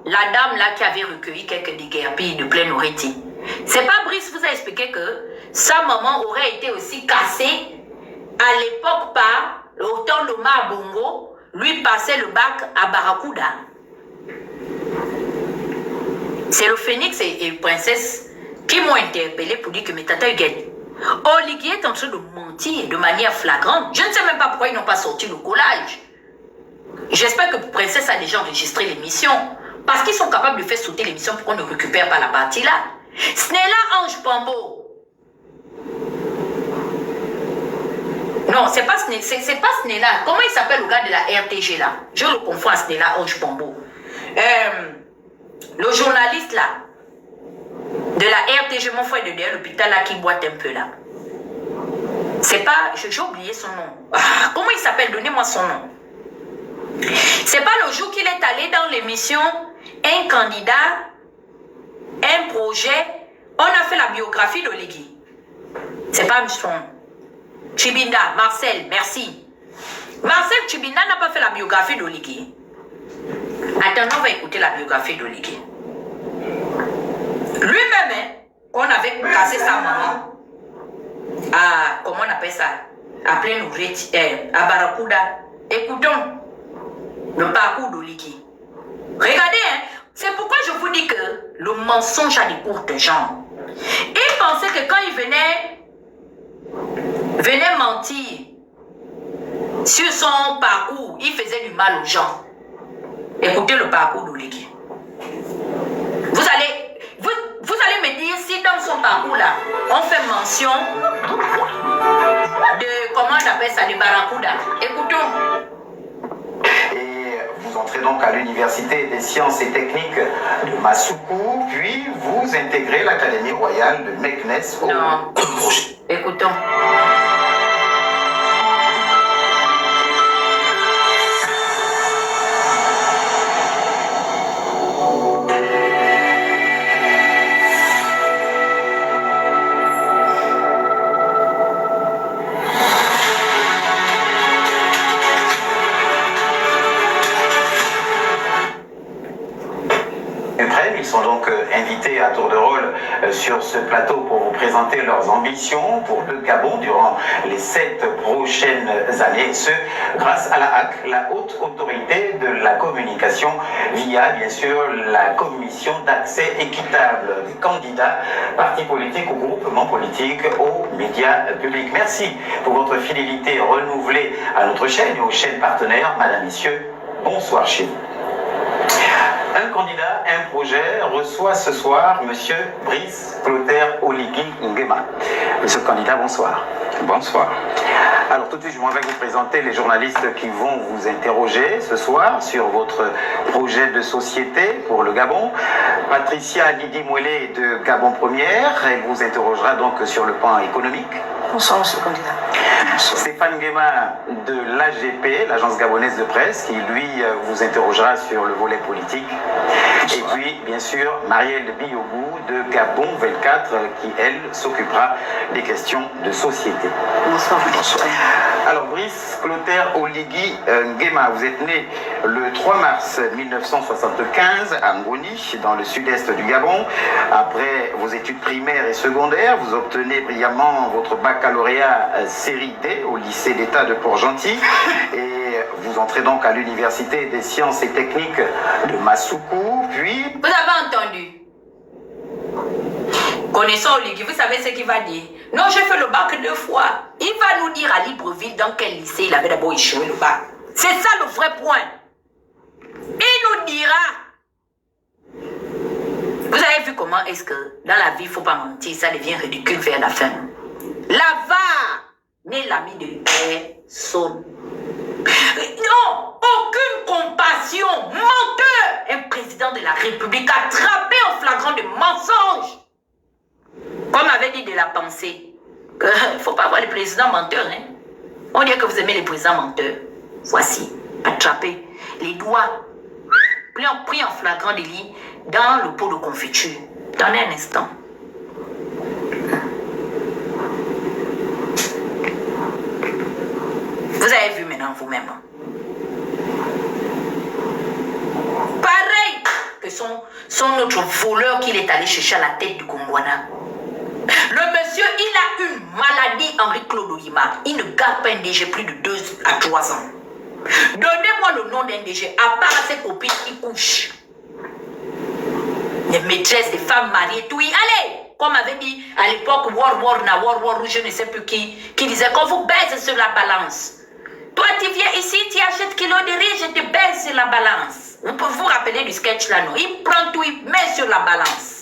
la dame là qui avait recueilli quelques déguerpilles de pleine nourriture, c'est pas Brice vous a expliqué que sa maman aurait été aussi cassée à l'époque par autant de Bongo lui passait le bac à Barracuda. C'est le Phénix et Princesse qui m'ont interpellé pour dire que mes tatas gagnent. Oligui est en train de mentir de manière flagrante. Je ne sais même pas pourquoi ils n'ont pas sorti le collage. J'espère que Princesse a déjà enregistré l'émission. Parce qu'ils sont capables de faire sauter l'émission pour qu'on ne récupère pas la partie là. Ce n'est là Ange Pambo. Non, c'est pas Snella. Comment il s'appelle le gars de la RTG là? Je le confonds à Snella Ange Pambo. Le journaliste là. De la RTG, mon frère de derrière l'hôpital là qui boite un peu là. C'est pas... J'ai oublié son nom. Ah, comment il s'appelle? Donnez-moi son nom. C'est pas le jour qu'il est allé dans l'émission un candidat, un projet. On a fait la biographie d'Oligui. C'est pas son nom. Chibinda, Marcel, merci. Marcel Chibinda n'a pas fait la biographie d'Oligui. Attends, on va écouter la biographie d'Oligui. Lui-même, hein, on avait cassé sa maman à, comment on appelle ça, à pleine ouvrière, à Barracuda. Écoutons le parcours d'Oligui. Regardez, hein, c'est pourquoi je vous dis que le mensonge a des courtes jambes. Il pensait que quand il venait mentir sur son parcours, il faisait du mal aux gens. Écoutez le parcours d'Oligui. Vous allez me dire si dans son parcours là, on fait mention de, comment on appelle ça, de Barracuda. Écoutons. Et vous entrez donc à l'Université des sciences et techniques de Massoukou, puis vous intégrez l'Académie royale de Meknes. Non. Écoutons. Ils sont donc invités à tour de rôle sur ce plateau pour vous présenter leurs ambitions pour le Gabon durant les 7 prochaines années, et ce, grâce à la HAC, la haute autorité de la communication, via bien sûr la commission d'accès équitable des candidats, partis politiques ou groupements politiques aux médias publics. Merci pour votre fidélité renouvelée à notre chaîne et aux chaînes partenaires. Madame, Messieurs, bonsoir chez vous. Un candidat, un projet reçoit ce soir Monsieur Brice Clotaire Oligui Nguema. Monsieur le candidat, bonsoir. Bonsoir. Alors tout de suite, je m'en vais vous présenter les journalistes qui vont vous interroger ce soir sur votre projet de société pour le Gabon. Patricia Didi Mouelé de Gabon Première, elle vous interrogera donc sur le plan économique. Bonsoir, monsieur le candidat. Stéphane Nguema de l'AGP, l'agence gabonaise de presse, qui lui vous interrogera sur le volet politique. Et puis, bien sûr, Marielle Biogou de Gabon 24, qui, elle, s'occupera des questions de société. Bonsoir. Bonsoir. Alors, Brice Clotaire Oligui Nguema, vous êtes né le 3 mars 1975 à Ngoni, dans le sud-est du Gabon. Après vos études primaires et secondaires, vous obtenez brillamment votre baccalauréat série D au lycée d'État de Port-Gentil. Et vous entrez donc à l'Université des sciences et techniques de Massoukou, puis... Vous avez entendu? Connaissant Oligui, vous savez ce qu'il va dire? Non, j'ai fait le bac 2 fois. Il va nous dire à Libreville dans quel lycée il avait d'abord échoué le bac. C'est ça le vrai point. Il nous dira. Vous avez vu comment est-ce que dans la vie, il ne faut pas mentir, ça devient ridicule vers la fin. L'avare n'est l'ami de personne. Non, aucune compassion, menteur. Un président de la République attrapé en flagrant de mensonges. Comme avait dit de la pensée, qu'il ne faut pas avoir les présidents menteurs. Hein? On dit que vous aimez les présidents menteurs. Voici, attrapé, les doigts pris en flagrant délit dans le pot de confiture. Dans un instant. Vous avez vu maintenant vous-même. Pareil que son autre voleur qu'il est allé chercher à la tête du Gondwana. Le monsieur, il a une maladie, Henri-Claude Oyima. Il ne garde pas un DG plus de 2 à 3 ans. Donnez-moi le nom d'un DG, à part à ses copines qui couchent. Les maîtresses, des femmes mariées, tout. Allez, comme avait dit à l'époque, War, je ne sais plus qui disait qu'on vous baise sur la balance. Toi, tu viens ici, tu achètes kilo de riz, je te baise sur la balance. Vous pouvez vous rappeler du sketch là, non? Il prend tout, il met sur la balance.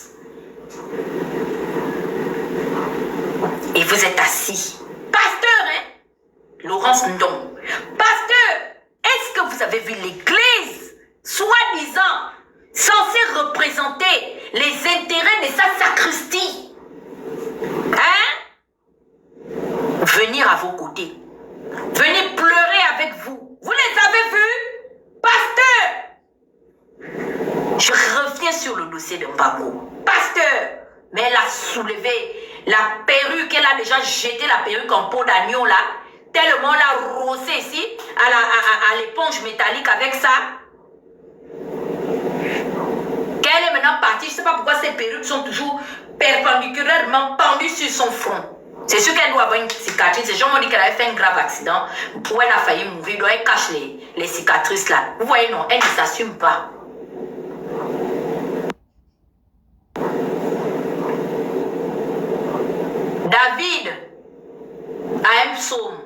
Et vous êtes assis. Pasteur, hein? Laurence Ndong. Pasteur, est-ce que vous avez vu l'église, soi-disant, censée représenter les intérêts de sa sacristie? Hein? Venir à vos côtés. Venir pleurer avec vous. Vous les avez vus? Pasteur! Je reviens sur le dossier de Mbago. Pasteur! Mais elle a soulevé la perruque, elle a déjà jeté la perruque en peau d'agneau là, tellement elle a rosé ici, à l'éponge métallique avec ça. Qu'elle est maintenant partie, je ne sais pas pourquoi ces perruques sont toujours perpendiculairement pendues sur son front. C'est sûr qu'elle doit avoir une cicatrice. Les gens m'ont dit qu'elle avait fait un grave accident. Pour elle a failli mourir, donc elle cache les cicatrices là. Vous voyez, non, elle ne s'assume pas. David a un psaume.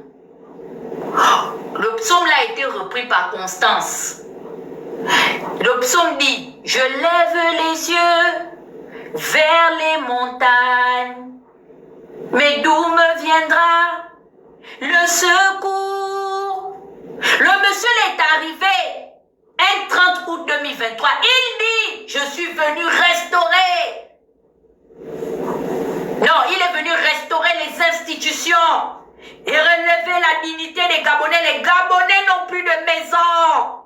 Le psaume là a été repris par Constance. Le psaume dit: je lève les yeux vers les montagnes, mais d'où me viendra le secours? Le monsieur est arrivé un 30 août 2023. Il dit: je suis venu restaurer. Non, il est venu restaurer les institutions et relever la dignité des Gabonais. Les Gabonais n'ont plus de maison.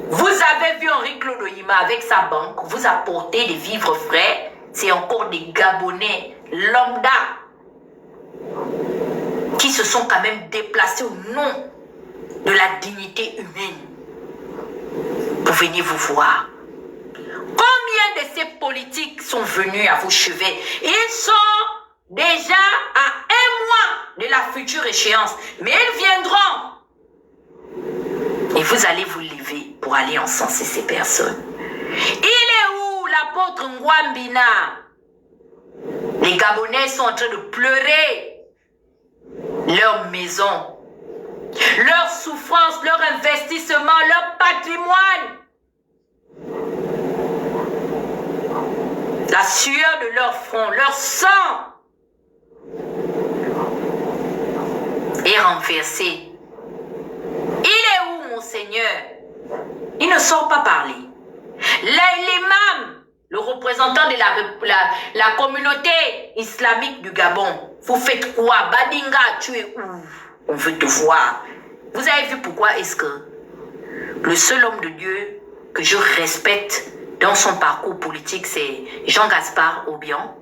Vous avez vu Henri-Claude Oyima avec sa banque, vous apportez des vivres frais. C'est encore des Gabonais lambda qui se sont quand même déplacés au nom de la dignité humaine pour venir vous voir. Combien de ces politiques sont venus à vos chevets? Ils sont déjà à 1 mois de la future échéance. Mais ils viendront. Et vous allez vous lever pour aller encenser ces personnes. Il est où l'apôtre Ngwambina? Les Gabonais sont en train de pleurer leur maison, leur souffrance, leur investissement, leur patrimoine. La sueur de leur front, leur sang est renversée. Il est où, mon Seigneur? Il ne sort pas parler. L'imam, le représentant de la communauté islamique du Gabon, vous faites quoi? Badinga, tu es où? On veut te voir. Vous avez vu pourquoi est-ce que le seul homme de Dieu que je respecte dans son parcours politique, c'est Jean-Gaspard Obiang.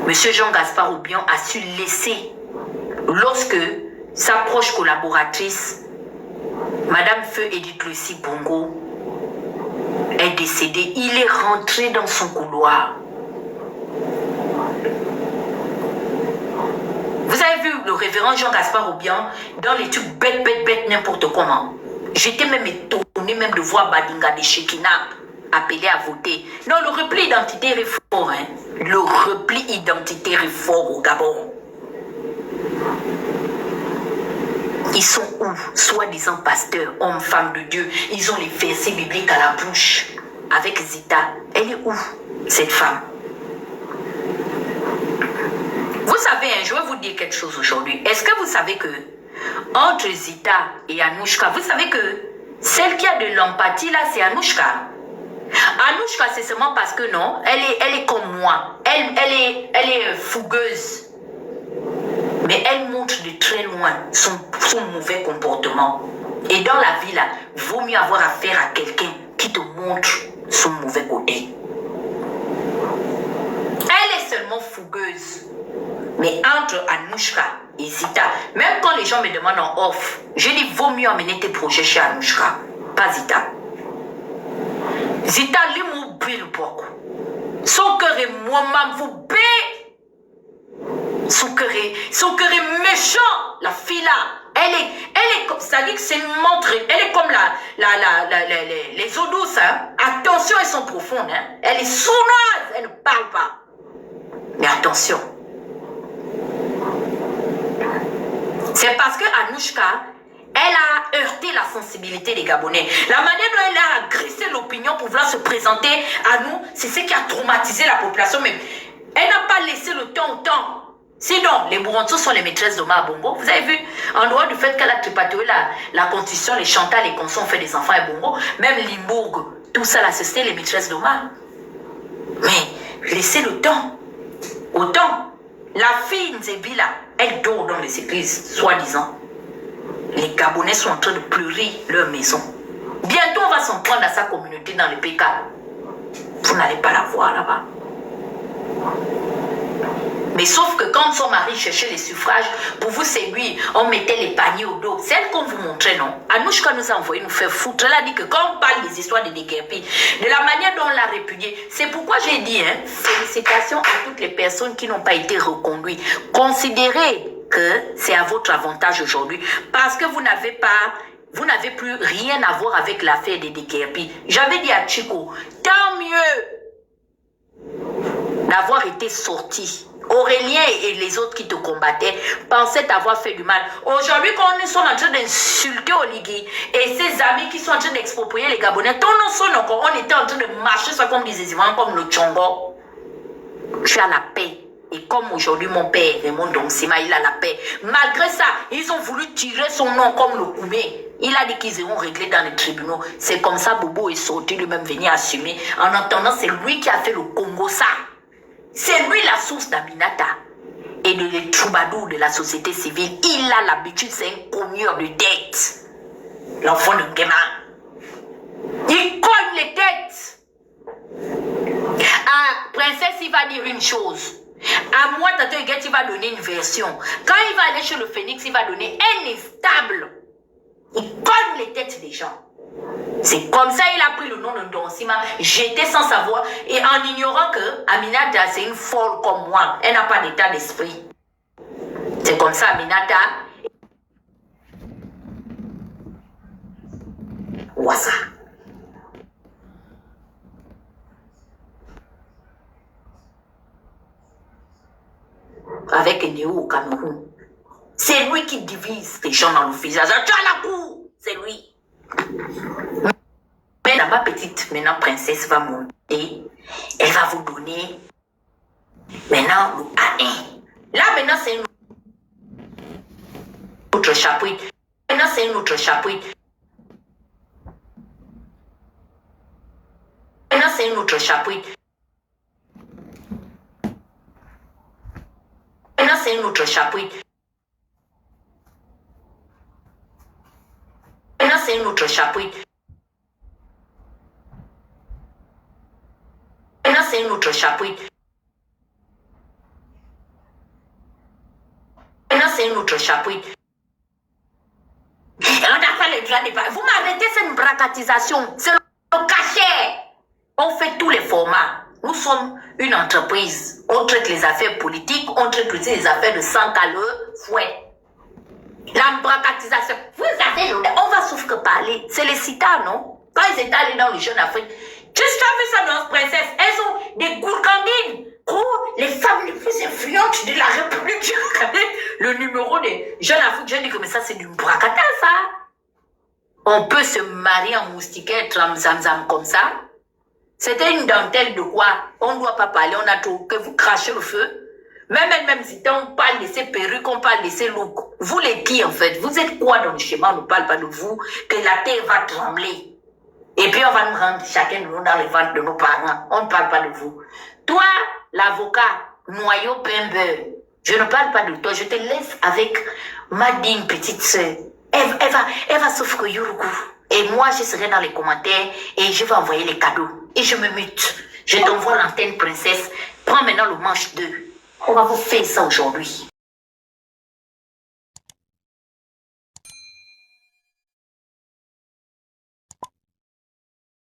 Monsieur Jean-Gaspard Obiang a su laisser, lorsque sa proche collaboratrice, Madame Feu Edith Lucie Bongo, est décédée, il est rentré dans son couloir. Vous avez vu le révérend Jean-Gaspard Obiang dans les trucs bêtes, n'importe comment. J'étais même étonné même de voir Badinga de Shekina appelé à voter. Non, le repli identitaire est fort. Hein? Le repli identitaire est fort au Gabon. Ils sont où? Soi-disant pasteurs, hommes, femmes de Dieu. Ils ont les versets bibliques à la bouche. Avec Zita. Elle est où, cette femme? Vous savez, hein, je vais vous dire quelque chose aujourd'hui. Est-ce que vous savez que entre Zita et Anouchka, vous savez que celle qui a de l'empathie là, c'est Anouchka. Anouchka, c'est seulement parce que non, elle est comme moi. Elle est fougueuse. Mais elle montre de très loin son mauvais comportement. Et dans la vie là, vaut mieux avoir affaire à quelqu'un qui te montre son mauvais côté. Elle est seulement fougueuse. Mais entre Anouchka et Zita, même quand les gens me demandent en off, je dis vaut mieux emmener tes projets chez Anouchka, pas Zita. Zita, lui le beaucoup. Son cœur est moi-même, vous bé. Son cœur est méchant, la fille là. Elle est comme ça, dit que c'est une montre. Elle est comme les eaux douces. Hein. Attention, elles sont profondes. Hein. Elle est sournoise, elle ne parle pas. Mais attention. C'est parce que Anouchka, elle a heurté la sensibilité des Gabonais. La manière dont elle a agressé l'opinion pour vouloir se présenter à nous, c'est ce qui a traumatisé la population. Mais elle n'a pas laissé le temps au temps. Sinon, les Bourontos sont les maîtresses d'Omar Bongo. Vous avez vu, en dehors du fait qu'elle a tripatoué la constitution, les Chantal, les Conso ont fait des enfants et Bongo, même Limbourg, tout ça là, c'était les maîtresses d'Omar. Mais laissez le temps. Autant, la fille Nzebi là, elle dort dans les églises, soi-disant. Les Gabonais sont en train de pleurer leur maison. Bientôt, on va s'en prendre à sa communauté dans le PK. Vous n'allez pas la voir là-bas. Mais sauf que quand son mari cherchait les suffrages, pour vous séduire, on mettait les paniers au dos. Celle qu'on vous montrait, non? Anouchka nous a envoyé nous faire foutre. Elle a dit que quand on parle des histoires de déguerpis, de la manière dont on l'a répudié, c'est pourquoi j'ai dit, hein, félicitations à toutes les personnes qui n'ont pas été reconduites. Considérez que c'est à votre avantage aujourd'hui, parce que vous n'avez plus rien à voir avec l'affaire des déguerpis. J'avais dit à Chico, tant mieux d'avoir été sorti. Aurélien et les autres qui te combattaient pensaient avoir fait du mal. Aujourd'hui, quand on est en train d'insulter Oligui et ses amis qui sont en train d'exproprier les Gabonais, on était en train de marcher ça comme des éléments, comme le Tchongo. Je suis à la paix. Et comme aujourd'hui, mon père, Raymond Donsima, il a la paix. Malgré ça, ils ont voulu tirer son nom comme le Koumé. Il a dit qu'ils iront régler dans les tribunaux. C'est comme ça, Bobo est sorti lui-même venir assumer. En attendant, c'est lui qui a fait le Congo ça. C'est lui la source d'Aminata et de les troubadours de la société civile. Il a l'habitude, c'est un cogneur de tête. L'enfant de Nguema. Il cogne les têtes. Ah, princesse, il va dire une chose. À moi, Tato Eguet, il va donner une version. Quand il va aller chez le Phénix, il va donner un instable. Il cogne les têtes des gens. C'est comme ça il a pris le nom de Donsima. J'étais sans savoir et en ignorant que Aminata c'est une folle comme moi. Elle n'a pas d'état d'esprit. C'est comme ça Aminata. Ouassa. Avec Néo au Cameroun. C'est lui qui divise les gens dans le visage. Tu as la cour. C'est lui. Mais ma petite, maintenant, princesse va monter. Elle va vous donner maintenant le A1. Là, maintenant, c'est un autre chapitre. Maintenant, c'est un autre chapitre. Maintenant, c'est un autre chapitre. Maintenant, c'est un autre chapitre. Maintenant, c'est un autre chapitre. Maintenant, c'est un autre chapitre. Maintenant, c'est un autre chapitre. Et on n'a pas le droit de parler. Vous m'arrêtez, c'est une bracatisation. C'est le cachet. On fait tous les formats. Nous sommes une entreprise. On traite les affaires politiques, on traite aussi les affaires de sang à le fouet. La bracatisation. Vous avez on va sauf que parler. C'est les citas, non? Quand ils étaient allés dans le Jeune Afrique, juste vu ça, nos princesses, elles ont des gourgandines. Oh, les femmes les plus influentes de la République. Le numéro des Jeunes Afrique, je dis que mais ça c'est du bracata, ça. On peut se marier en moustiquaire, tram-zam-zam comme ça. C'était une dentelle de quoi? On ne doit pas parler, on a trop que vous crachez le feu. Même si on parle de ces perruques, on parle de ces looks. Vous les qui en fait? Vous êtes quoi dans le schéma? On ne parle pas de vous, que la terre va trembler. Et puis on va nous rendre chacun de nous dans les ventres de nos parents. On ne parle pas de vous. Toi, l'avocat, noyau pembe, je ne parle pas de toi, je te laisse avec ma digne petite sœur. Elle va souffrir Yurugu. Et moi, je serai dans les commentaires et je vais envoyer les cadeaux. Et je me mute. Je t'envoie l'antenne princesse. Prends maintenant le manche 2. On va vous faire ça aujourd'hui.